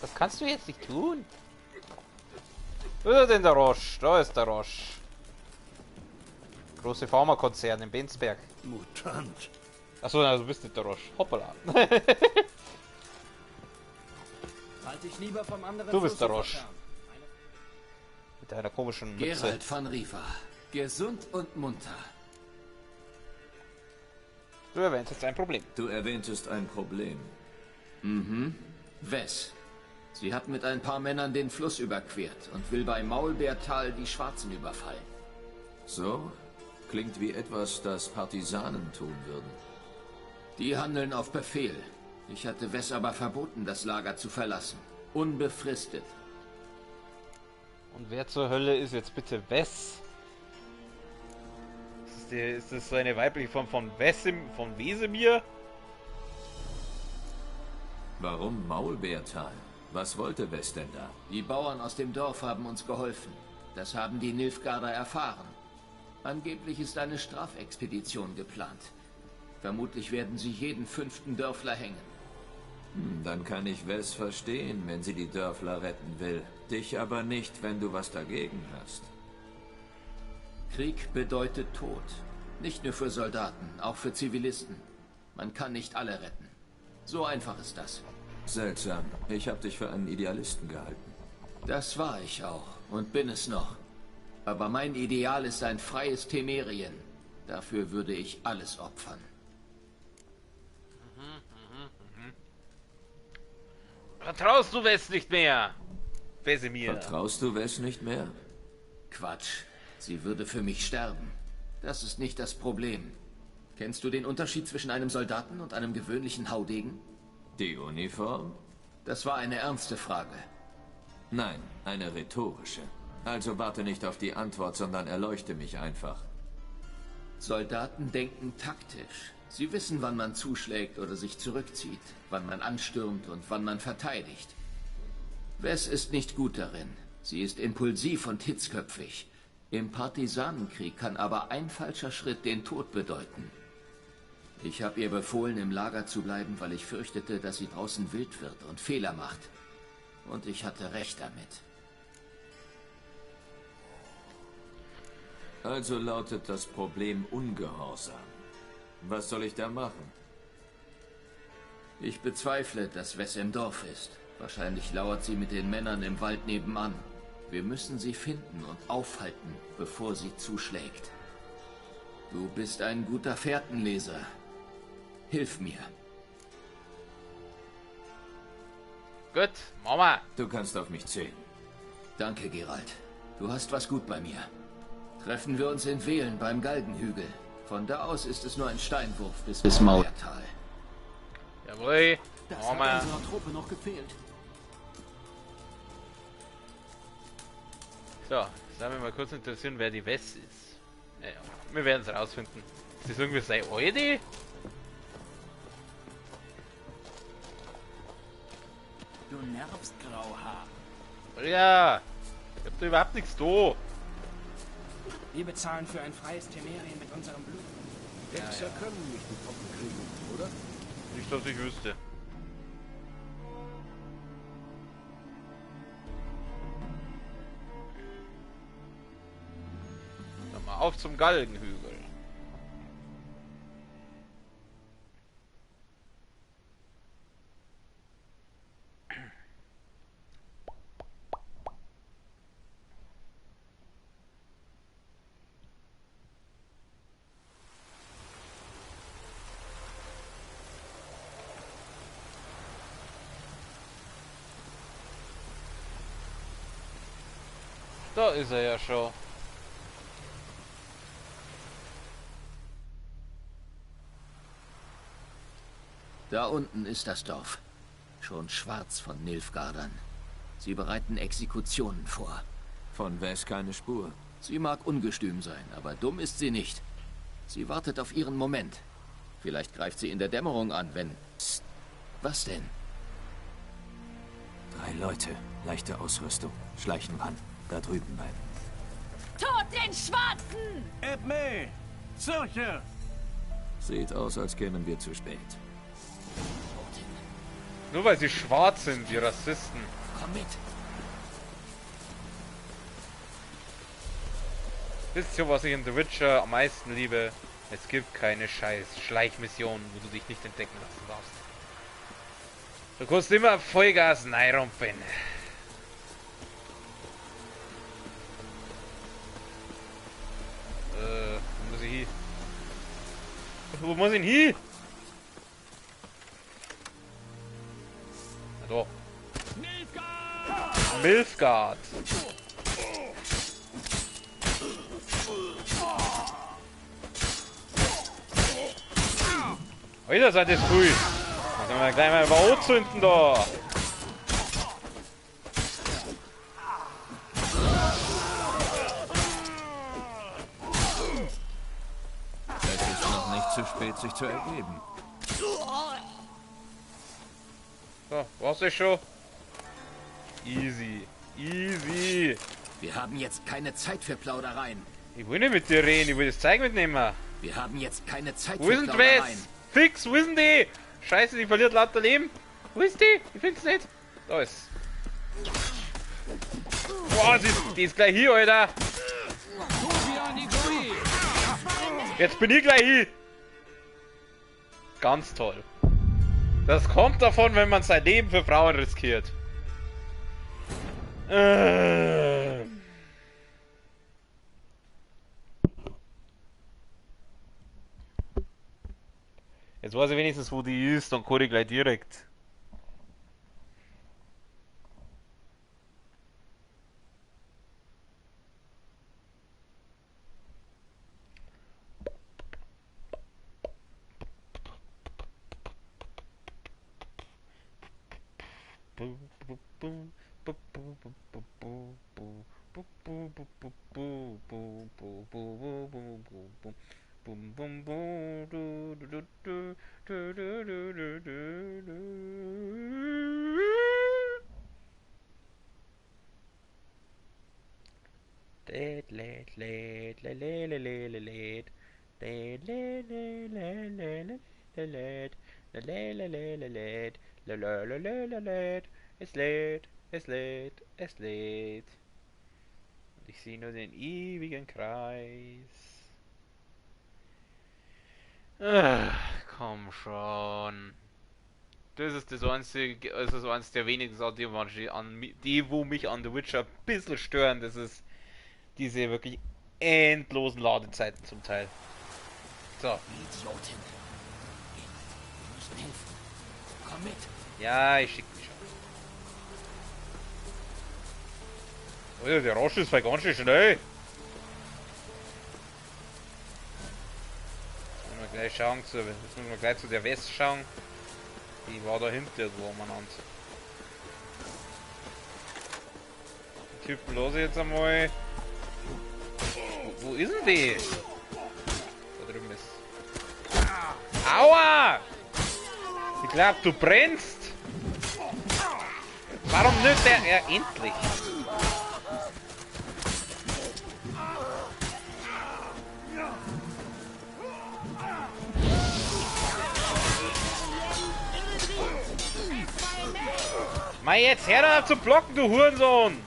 Das kannst du jetzt nicht tun. Wo ist denn der Roche? Da ist der Roche. Große Pharmakonzern in Bensberg. Mutant. Achso, also du bist nicht der Roche. Hoppala. Halt dich lieber vom anderen. Du bist der Roche. Mit deiner komischen Mütze. Geralt von Riva. Gesund und munter. Du erwähntest ein Problem. Du erwähntest ein Problem. Mhm. Wes. Sie hat mit ein paar Männern den Fluss überquert und will bei Maulbeertal die Schwarzen überfallen. So? Klingt wie etwas, das Partisanen tun würden. Die handeln auf Befehl. Ich hatte Wes aber verboten, das Lager zu verlassen. Unbefristet. Und wer zur Hölle ist jetzt bitte Wes? Ist das so eine weibliche Form von Wesemir? Warum Maulbeertal? Was wollte Wes denn da? Die Bauern aus dem Dorf haben uns geholfen. Das haben die Nilfgaarder erfahren. Angeblich ist eine Strafexpedition geplant. Vermutlich werden sie jeden 5. Dörfler hängen. Dann kann ich Wes verstehen, wenn sie die Dörfler retten will. Dich aber nicht, wenn du was dagegen hast. Krieg bedeutet Tod. Nicht nur für Soldaten, auch für Zivilisten. Man kann nicht alle retten. So einfach ist das. Seltsam. Ich habe dich für einen Idealisten gehalten. Das war ich auch und bin es noch. Aber mein Ideal ist ein freies Temerien. Dafür würde ich alles opfern. Vertraust du Wes nicht mehr? Wesemir. Vertraust du Wes nicht mehr? Quatsch. Sie würde für mich sterben. Das ist nicht das Problem. Kennst du den Unterschied zwischen einem Soldaten und einem gewöhnlichen Haudegen? Die Uniform? Das war eine ernste Frage. Nein, eine rhetorische. Also warte nicht auf die Antwort, sondern erleuchte mich einfach. Soldaten denken taktisch. Sie wissen, wann man zuschlägt oder sich zurückzieht, wann man anstürmt und wann man verteidigt. Wes ist nicht gut darin. Sie ist impulsiv und hitzköpfig. Im Partisanenkrieg kann aber ein falscher Schritt den Tod bedeuten. Ich habe ihr befohlen, im Lager zu bleiben, weil ich fürchtete, dass sie draußen wild wird und Fehler macht. Und ich hatte recht damit. Also lautet das Problem Ungehorsam. Was soll ich da machen? Ich bezweifle, dass Wes im Dorf ist. Wahrscheinlich lauert sie mit den Männern im Wald nebenan. Wir müssen sie finden und aufhalten, bevor sie zuschlägt. Du bist ein guter Fährtenleser. Hilf mir. Gut, Mama. Du kannst auf mich zählen. Danke, Geralt. Du hast was gut bei mir. Treffen wir uns in Wehlen beim Galgenhügel. Von da aus ist es nur ein Steinwurf bis Mauertal. Jawohl, Das Mama. hat unserer Truppe noch gefehlt. So, jetzt haben wir mal kurz interessieren, wer die Wes ist. Naja, wir werden es rausfinden. Ist das irgendwie seine Alte? Du nervst, Grauhaar. Ja, ich hab da überhaupt nichts da. Wir bezahlen für ein freies Temerien mit unserem Blut. Hexer können nicht die Truppen kriegen, oder? Nicht, dass ich wüsste. Dann mal auf zum Galgenhügel. Da ist er ja schon. Da unten ist das Dorf. Schon schwarz von Nilfgaardern. Sie bereiten Exekutionen vor. Von Wes keine Spur. Sie mag ungestüm sein, aber dumm ist sie nicht. Sie wartet auf ihren Moment. Vielleicht greift sie in der Dämmerung an, wenn... Psst. Was denn? 3 Leute, leichte Ausrüstung, schleichen ran. Da drüben bleiben. Tod den Schwarzen! Edme! Solche! Sieht aus, als kämen wir zu spät. Nur weil sie schwarz sind, die Rassisten. Komm mit. Wisst ihr, was ich in The Witcher am meisten liebe? Es gibt keine scheiß Schleichmissionen, wo du dich nicht entdecken lassen darfst. Du kannst immer Vollgas reinrumpeln. Wo muss ich hin? Wo muss ich hin? Na doch. Nilfgaard! Alter, seid ihr früh! Dann können wir gleich mal über anzünden da! Es ist noch nicht zu spät, sich zu ergeben. So, war's ja schon? Easy. Easy. Wir haben jetzt keine Zeit für Plaudereien. Ich will nicht mit dir reden, ich will das Zeug mitnehmen. Wir haben jetzt keine Zeit Wo für ist denn Plaudereien. Wes? Fix, wo ist denn die? Scheiße, die verliert lauter Leben. Wo ist die? Ich find's nicht. Da ist. Boah, die ist gleich hier, Alter. Jetzt bin ich gleich hier. Ganz toll. Das kommt davon, wenn man sein Leben für Frauen riskiert. Jetzt weiß ich wenigstens, wo die ist, dann kann ich gleich direkt. Es lädt. Ich sehe nur den ewigen Kreis. Komm schon. Das ist das einzige, also so eins der wenigen Sachen, die wo mich an The Witcher ein bisschen stören. Das ist diese wirklich endlosen Ladezeiten zum Teil. So. Idiotin. Wir müssen helfen. Komm mit. Ja, ich schick mich schon. Oh ja, der Rosch ist voll ganz schön schnell. Jetzt müssen wir gleich schauen jetzt müssen wir gleich zu der West schauen. Die war da hinten irgendwo umeinander. Die Typen los jetzt einmal. Wo ist denn die? Da drüben ist. Aua! Ich glaub, du brennst! Warum nicht der? Ja, endlich! Mei, jetzt her da zu blocken, du Hurensohn!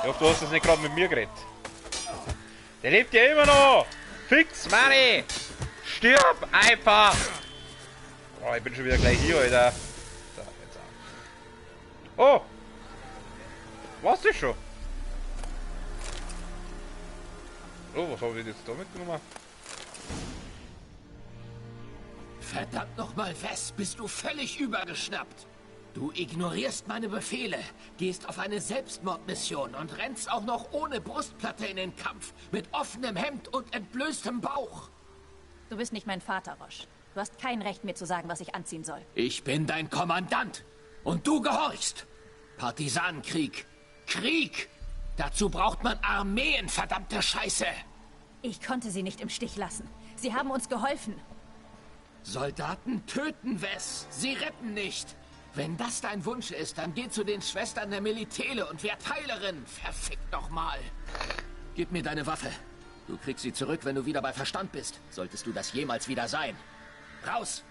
Ich hoffe, du hast das nicht gerade mit mir geredet. Der lebt ja immer noch! Fix, Manni! Stirb einfach! Oh, ich bin schon wieder gleich hier, Alter. So, jetzt auch. Oh! War's das schon? Oh, was habe ich jetzt da mitgenommen? Verdammt nochmal, Wes, bist du völlig übergeschnappt. Du ignorierst meine Befehle, gehst auf eine Selbstmordmission und rennst auch noch ohne Brustplatte in den Kampf, mit offenem Hemd und entblößtem Bauch. Du bist nicht mein Vater, Roche. Du hast kein Recht, mir zu sagen, was ich anziehen soll. Ich bin dein Kommandant und du gehorchst. Partisanenkrieg. Krieg! Dazu braucht man Armeen, verdammte Scheiße! Ich konnte sie nicht im Stich lassen. Sie haben uns geholfen. Soldaten töten, Wes. Sie retten nicht. Wenn das dein Wunsch ist, dann geh zu den Schwestern der Militele und werd Heilerin. Verfickt nochmal. Gib mir deine Waffe. Du kriegst sie zurück, wenn du wieder bei Verstand bist. Solltest du das jemals wieder sein. Raus!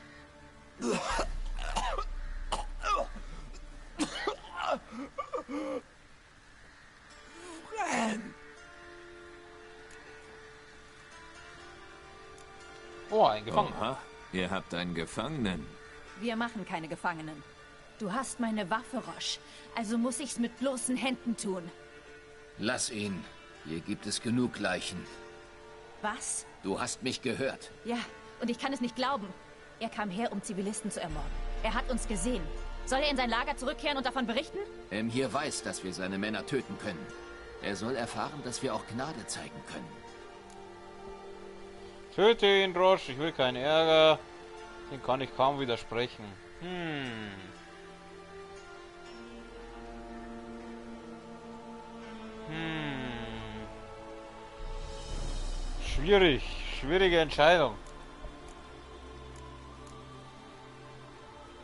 Oh, ein Gefangener. Oha, ihr habt einen Gefangenen. Wir machen keine Gefangenen. Du hast meine Waffe, Roche. Also muss ich's mit bloßen Händen tun. Lass ihn. Hier gibt es genug Leichen. Was? Du hast mich gehört. Ja, und ich kann es nicht glauben. Er kam her, um Zivilisten zu ermorden. Er hat uns gesehen. Soll er in sein Lager zurückkehren und davon berichten? Hier weiß, dass wir seine Männer töten können. Er soll erfahren, dass wir auch Gnade zeigen können. Töte ihn, Roche. Ich will keinen Ärger. Den kann ich kaum widersprechen. Schwierige Entscheidung.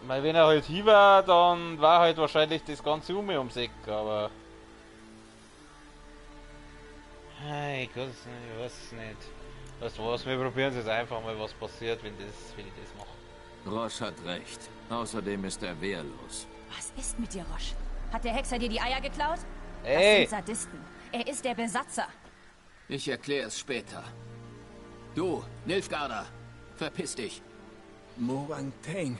Weil wenn er halt hier war, dann war halt wahrscheinlich das ganze ums Eck, aber... Hey, Gott, ich weiß es nicht. Weißt du was, wir probieren es jetzt einfach mal, was passiert, wenn ich das mache. Roche hat recht. Außerdem ist er wehrlos. Was ist mit dir, Roche? Hat der Hexer dir die Eier geklaut? Hey! Das sind Sadisten. Er ist der Besatzer. Ich erkläre es später. Du, Nilfgaarder, verpiss dich. Moranteng.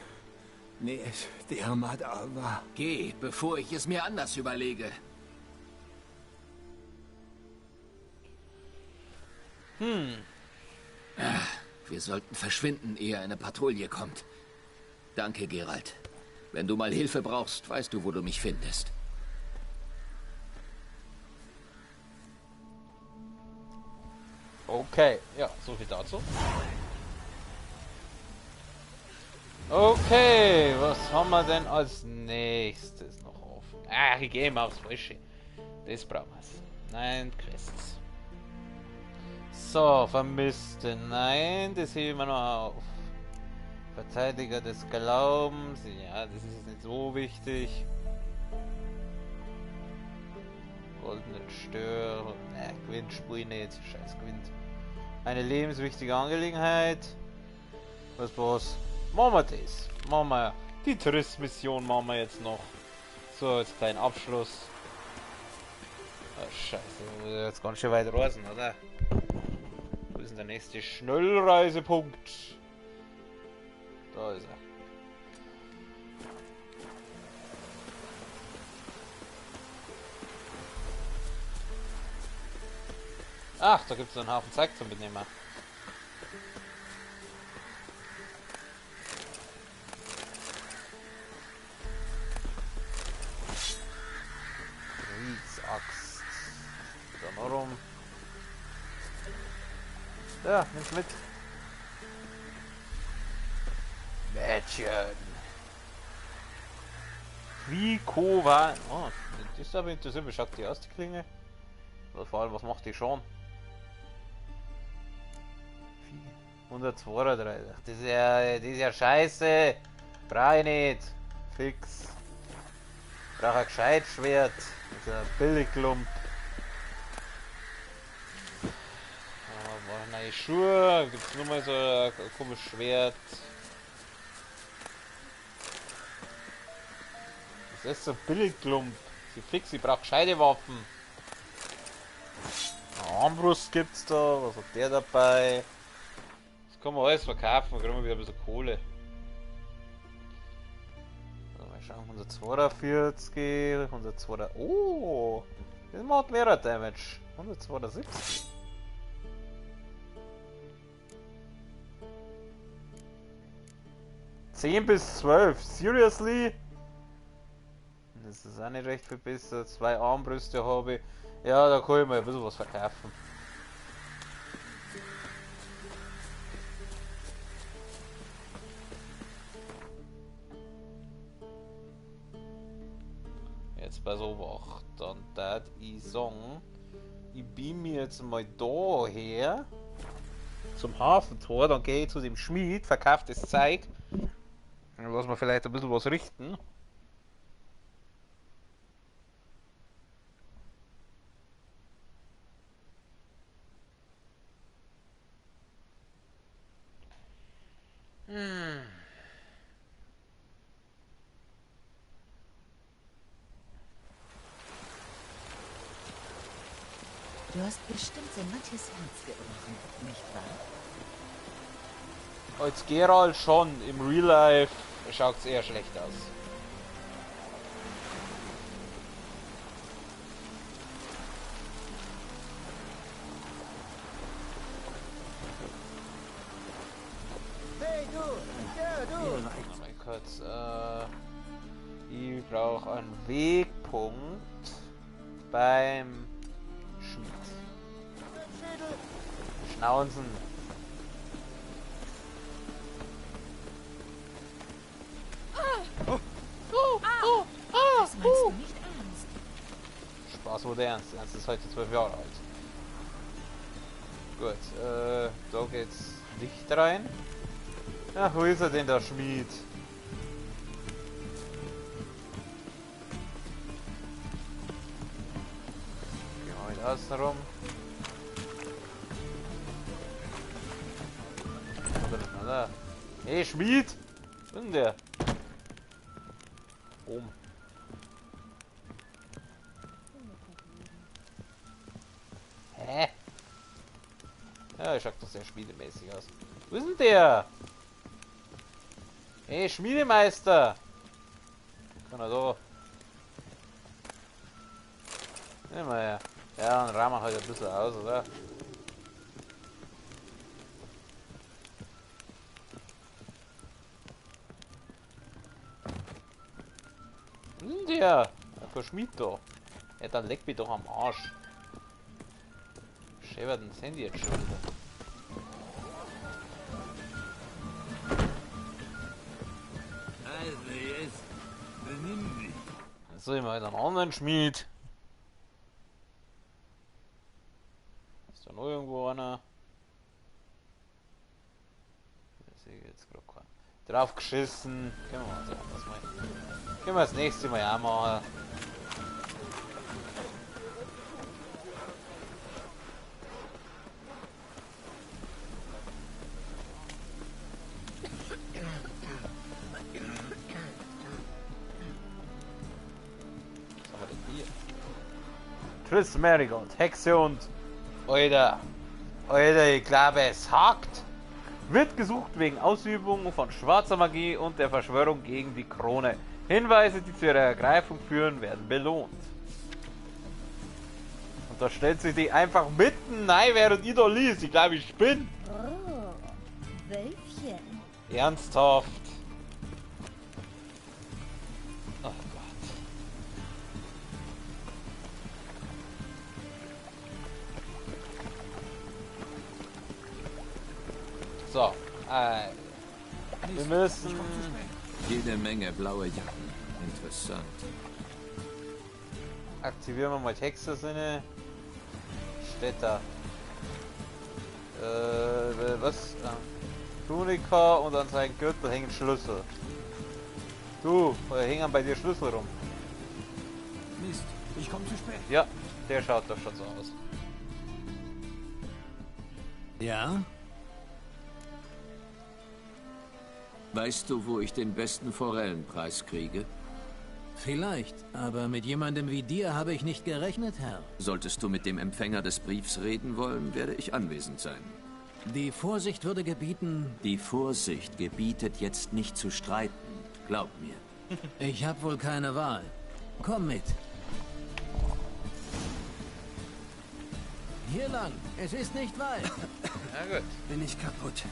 Nes Dermadava. Geh, bevor ich es mir anders überlege. Wir sollten verschwinden, ehe eine Patrouille kommt. Danke, Geralt. Wenn du mal Hilfe brauchst, weißt du, wo du mich findest. Okay, ja, so viel dazu. Okay, was haben wir denn als nächstes noch offen? Ach, ich gehe mal aufs Frische. Das brauchen wir. Nein, Quests. So, Vermisste. Nein, das heben wir noch auf. Verteidiger des Glaubens. Ja, das ist nicht so wichtig. Goldenen Stör. Gewinnt, spui nicht. Scheiß gewinnt. Eine lebenswichtige Angelegenheit. Was? Machen wir das. Machen wir die Triss-Mission machen wir jetzt noch. So, als kleinen Abschluss. Oh, Scheiße, jetzt ganz schön weit reisen, oder? Wo ist denn der nächste Schnellreisepunkt? Da ist er. Ach, da gibt es einen Haufen Zeug zum Mitnehmen. Axt. Dann noch rum. Ja, nimm's mit. Mädchen. Wie Kova. Oh, das ist aber interessant. Wie schaut die aus, die Klinge? Oder vor allem, was macht die schon? 132. Das ist ja scheiße. Brauch ich nicht. Fix. Brauch ein gescheit Schwert. Das ist ein Billigklump. Neue Schuhe. Gibt's nur mal so ein komisches Schwert. Das ist so ein Billigklump. Sie fix, ich brauch gescheite Waffen. Eine Armbrust gibt's da. Was hat der dabei? Das kann man alles verkaufen. Da kriegen wir wieder ein bisschen Kohle. Mal schauen, 142, 142. Oh! Das macht mehr Damage. 172. (10 bis 12. Seriously? Das ist auch nicht recht viel besser. 2 Armbrüste habe ich. Ja, da kann ich mal ein bisschen was verkaufen. Jetzt pass auf, dann dat ich sagen, ich bin mir jetzt mal da her zum Hafentor, dann gehe ich zu dem Schmied, verkaufe das Zeug. Dann lassen wir vielleicht ein bisschen was richten. Du hast bestimmt so manches Herz gebrochen, nicht wahr? Als Geralt schon, im Real Life schaut es eher schlecht aus. Hey du! Ja, du! Mal kurz, ich brauche einen Wegpunkt beim Schmied. Schnauzen. Das meinst du nicht ernst? Spaß wurde ernst. Ernst ist heute 12 Jahre alt. Gut, da geht's Licht rein. Ach, wo ist er denn, der Schmied? Gehen wir mit außen rum. Hey, Schmied! Wo ist denn der? Oben. Hä? Ja, schaut doch sehr schmiedemäßig aus. Wo ist denn der? Hey, Schmiedemeister! Kann er da? Nimm mal her. Ja, dann rahmen wir halt ein bisschen aus, oder? Wo ist denn der? Kein Schmied da. Ja, dann leck mich doch am Arsch. Schäbert das Handy jetzt schon wieder. Scheiße, jetzt benimm dich. Jetzt sehen wir halt einen anderen Schmied. Ist da noch irgendwo einer? Das sehe ich jetzt gerade keinen. Drauf geschissen. Können wir mal so anders machen. Können wir das nächste Mal auch machen. Triss Marigold, Hexe und... Alter, ich glaube es hakt. Wird gesucht wegen Ausübung von schwarzer Magie und der Verschwörung gegen die Krone. Hinweise, die zu ihrer Ergreifung führen, werden belohnt. Und da stellt sich die einfach mitten rein, während ich da liest. Ich glaube, ich spinne. Oh, Wölfchen. Ernsthaft. Oh Gott. So, wir müssen... Jede Menge blaue Jacken. Interessant. Aktivieren wir mal Hexersinne. Städter. Was? Tunika und an seinem Gürtel hängen Schlüssel. Du, hängen bei dir Schlüssel rum. Mist, ich komme zu spät. Ja, der schaut doch schon so aus. Ja? Weißt du, wo ich den besten Forellenpreis kriege? Vielleicht, aber mit jemandem wie dir habe ich nicht gerechnet, Herr. Solltest du mit dem Empfänger des Briefs reden wollen, werde ich anwesend sein. Die Vorsicht würde gebieten... Die Vorsicht gebietet jetzt nicht zu streiten. Glaub mir. Ich habe wohl keine Wahl. Komm mit. Hier lang. Es ist nicht weit. Na gut. Bin ich kaputt.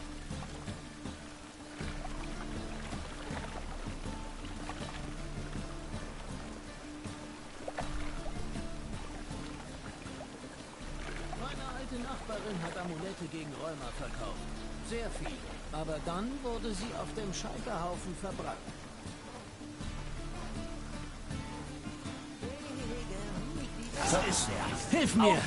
Meine Nachbarin hat Amulette gegen Rheuma verkauft. Sehr viel. Aber dann wurde sie auf dem Scheiterhaufen verbrannt. Das ist er. Hilf mir!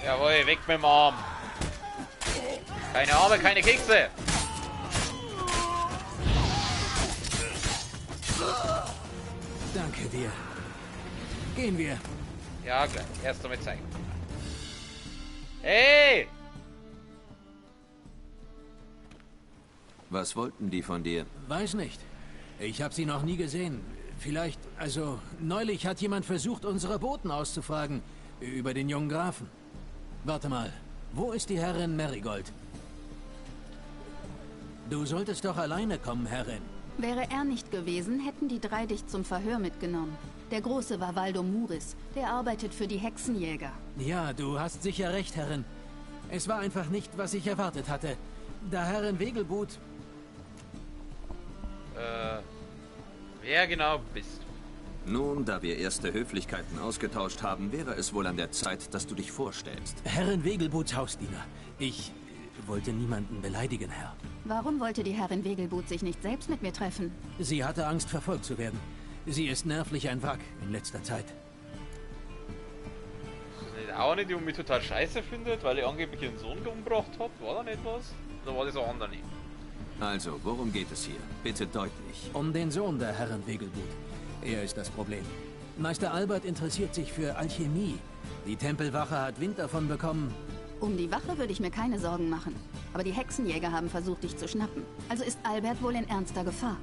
Jawohl, weg mit dem Arm. Keine Arme, keine Kekse. Danke dir. Gehen wir. Ja, gleich. Erst damit zeigen. Hey! Was wollten die von dir? Weiß nicht. Ich habe sie noch nie gesehen. Vielleicht, also, neulich hat jemand versucht, unsere Boten auszufragen. Über den jungen Grafen. Warte mal. Wo ist die Herrin Marigold? Du solltest doch alleine kommen, Herrin. Wäre er nicht gewesen, hätten die drei dich zum Verhör mitgenommen. Der Große war Waldo Muris. Der arbeitet für die Hexenjäger. Ja, du hast sicher recht, Herrin. Es war einfach nicht, was ich erwartet hatte. Da Herrin Wegelbut... Wer genau bist du? Nun, da wir erste Höflichkeiten ausgetauscht haben, wäre es wohl an der Zeit, dass du dich vorstellst. Herrin Wegelbuts Hausdiener. Ich wollte niemanden beleidigen, Herr. Warum wollte die Herrin Wegelbut sich nicht selbst mit mir treffen? Sie hatte Angst, verfolgt zu werden. Sie ist nervlich ein Wrack in letzter Zeit. Ist das nicht auch eine, die mich total scheiße findet, weil ich angeblich ihren Sohn umgebracht habe? War da nicht was? Oder war das auch andere? Also, worum geht es hier? Bitte deutlich. Um den Sohn der Herrin Wegelbut. Er ist das Problem. Meister Albert interessiert sich für Alchemie. Die Tempelwache hat Wind davon bekommen. Um die Wache würde ich mir keine Sorgen machen. Aber die Hexenjäger haben versucht, dich zu schnappen. Also ist Albert wohl in ernster Gefahr.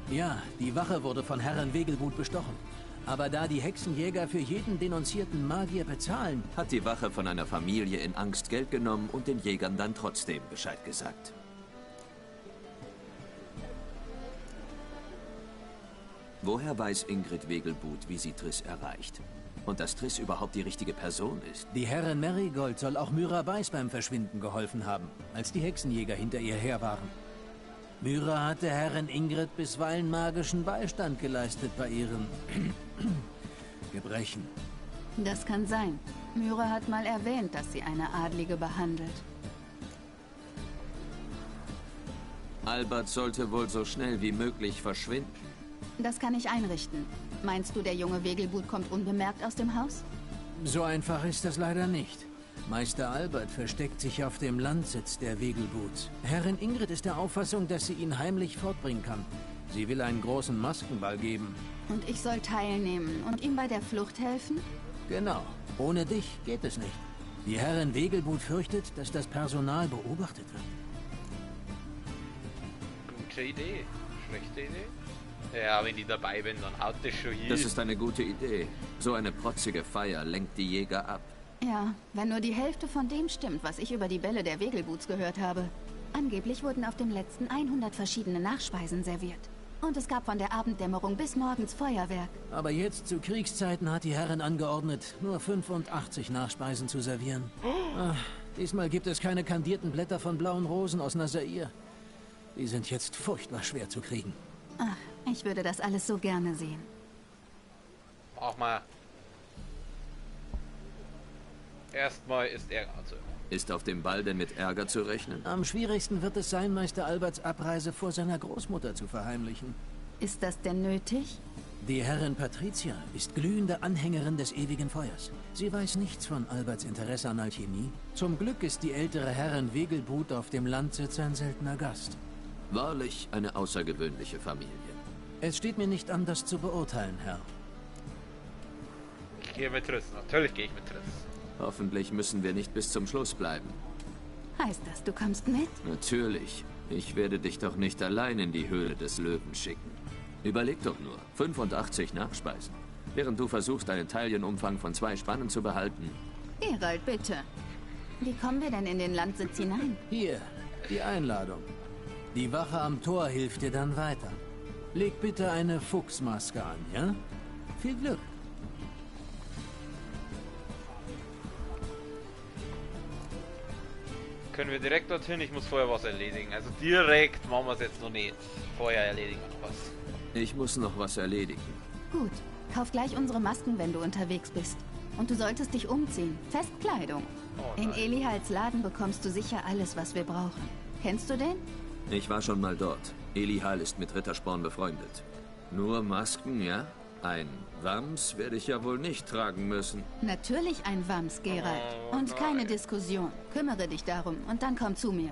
Ja, die Wache wurde von Herrin Wegelbut bestochen. Aber da die Hexenjäger für jeden denunzierten Magier bezahlen... Hat die Wache von einer Familie in Angst Geld genommen und den Jägern dann trotzdem Bescheid gesagt. Woher weiß Ingrid Wegelbut, wie sie Triss erreicht? Und dass Triss überhaupt die richtige Person ist? Die Herrin Marigold soll auch Myra Beiß beim Verschwinden geholfen haben, als die Hexenjäger hinter ihr her waren. Myra hat der Herrin Ingrid bisweilen magischen Beistand geleistet bei ihren Gebrechen. Das kann sein. Myra hat mal erwähnt, dass sie eine Adlige behandelt. Albert sollte wohl so schnell wie möglich verschwinden. Das kann ich einrichten. Meinst du, der junge Wegelbud kommt unbemerkt aus dem Haus? So einfach ist das leider nicht. Meister Albert versteckt sich auf dem Landsitz der Wegelbuds. Herrin Ingrid ist der Auffassung, dass sie ihn heimlich fortbringen kann. Sie will einen großen Maskenball geben. Und ich soll teilnehmen und ihm bei der Flucht helfen? Genau. Ohne dich geht es nicht. Die Herrin Wegelbud fürchtet, dass das Personal beobachtet wird. Gute Idee. Schlechte Idee? Ja, wenn ich dabei bin, dann haut das schon hin. Das ist eine gute Idee. So eine protzige Feier lenkt die Jäger ab. Ja, wenn nur die Hälfte von dem stimmt, was ich über die Bälle der Wegelbuds gehört habe. Angeblich wurden auf dem letzten 100 verschiedene Nachspeisen serviert. Und es gab von der Abenddämmerung bis morgens Feuerwerk. Aber jetzt zu Kriegszeiten hat die Herrin angeordnet, nur 85 Nachspeisen zu servieren. Ach, diesmal gibt es keine kandierten Blätter von blauen Rosen aus Nazair. Die sind jetzt furchtbar schwer zu kriegen. Ach, ich würde das alles so gerne sehen. Mach mal. Erstmal ist er also. Ist auf dem Ball denn mit Ärger zu rechnen? Am schwierigsten wird es sein, Meister Alberts Abreise vor seiner Großmutter zu verheimlichen. Ist das denn nötig? Die Herrin Patricia ist glühende Anhängerin des ewigen Feuers. Sie weiß nichts von Alberts Interesse an Alchemie. Zum Glück ist die ältere Herrin Wegelbud auf dem Landsitz ein seltener Gast. Wahrlich eine außergewöhnliche Familie. Es steht mir nicht an, das zu beurteilen, Herr. Ich gehe mit Triss. Natürlich gehe ich mit Triss. Hoffentlich müssen wir nicht bis zum Schluss bleiben. Heißt das, du kommst mit? Natürlich. Ich werde dich doch nicht allein in die Höhle des Löwen schicken. Überleg doch nur. 85 Nachspeisen. Während du versuchst, einen Taillenumfang von 2 Spannen zu behalten. Geralt, bitte. Wie kommen wir denn in den Landsitz hinein? Hier, die Einladung. Die Wache am Tor hilft dir dann weiter. Leg bitte eine Fuchsmaske an, ja? Viel Glück. Können wir direkt dorthin? Ich muss vorher was erledigen. Also direkt machen wir es jetzt noch nicht. Vorher erledigen wir noch was. Ich muss noch was erledigen. Gut. Kauf gleich unsere Masken, wenn du unterwegs bist. Und du solltest dich umziehen. Festkleidung. Oh, in Elihals Laden bekommst du sicher alles, was wir brauchen. Kennst du den? Ich war schon mal dort. Elihal ist mit Rittersporn befreundet. Nur Masken, ja? Ein Wams werde ich ja wohl nicht tragen müssen. Natürlich ein Wams, Geralt. Und keine Diskussion. Kümmere dich darum und dann komm zu mir.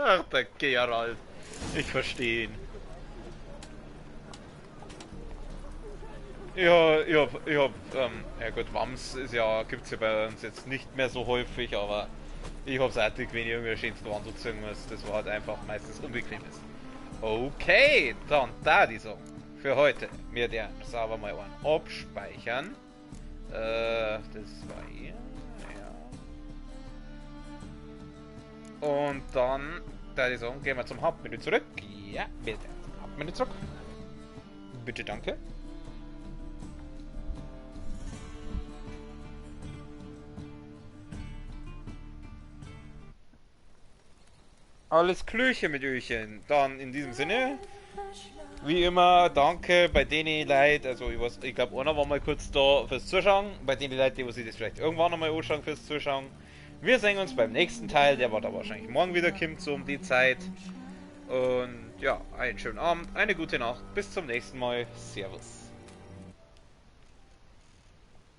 Ach, der Geralt. Ich verstehe ihn. Ja, ja gut, Wams ist ja, gibt's ja bei uns jetzt nicht mehr so häufig, aber ich hab's artig, wenn ich irgendwie schönes Gewand anziehen muss. Das war halt einfach meistens unbequem ist. Okay, dann da die Song für heute. Wir werden sauber mal einen abspeichern. Das war hier. Ja. Und dann da die Song gehen wir zum Hauptmenü zurück. Ja, bitte. Hauptmenü zurück. Bitte, danke. Alles Klüche mit Öchen. Dann in diesem Sinne, wie immer, danke bei denen Leuten, also ich glaube einer war mal kurz da fürs Zuschauen, bei denen Leuten, die sich das vielleicht irgendwann einmal anschauen fürs Zuschauen. Wir sehen uns beim nächsten Teil, der war da wahrscheinlich morgen wieder kommt, so um die Zeit. Und ja, einen schönen Abend, eine gute Nacht, bis zum nächsten Mal, Servus.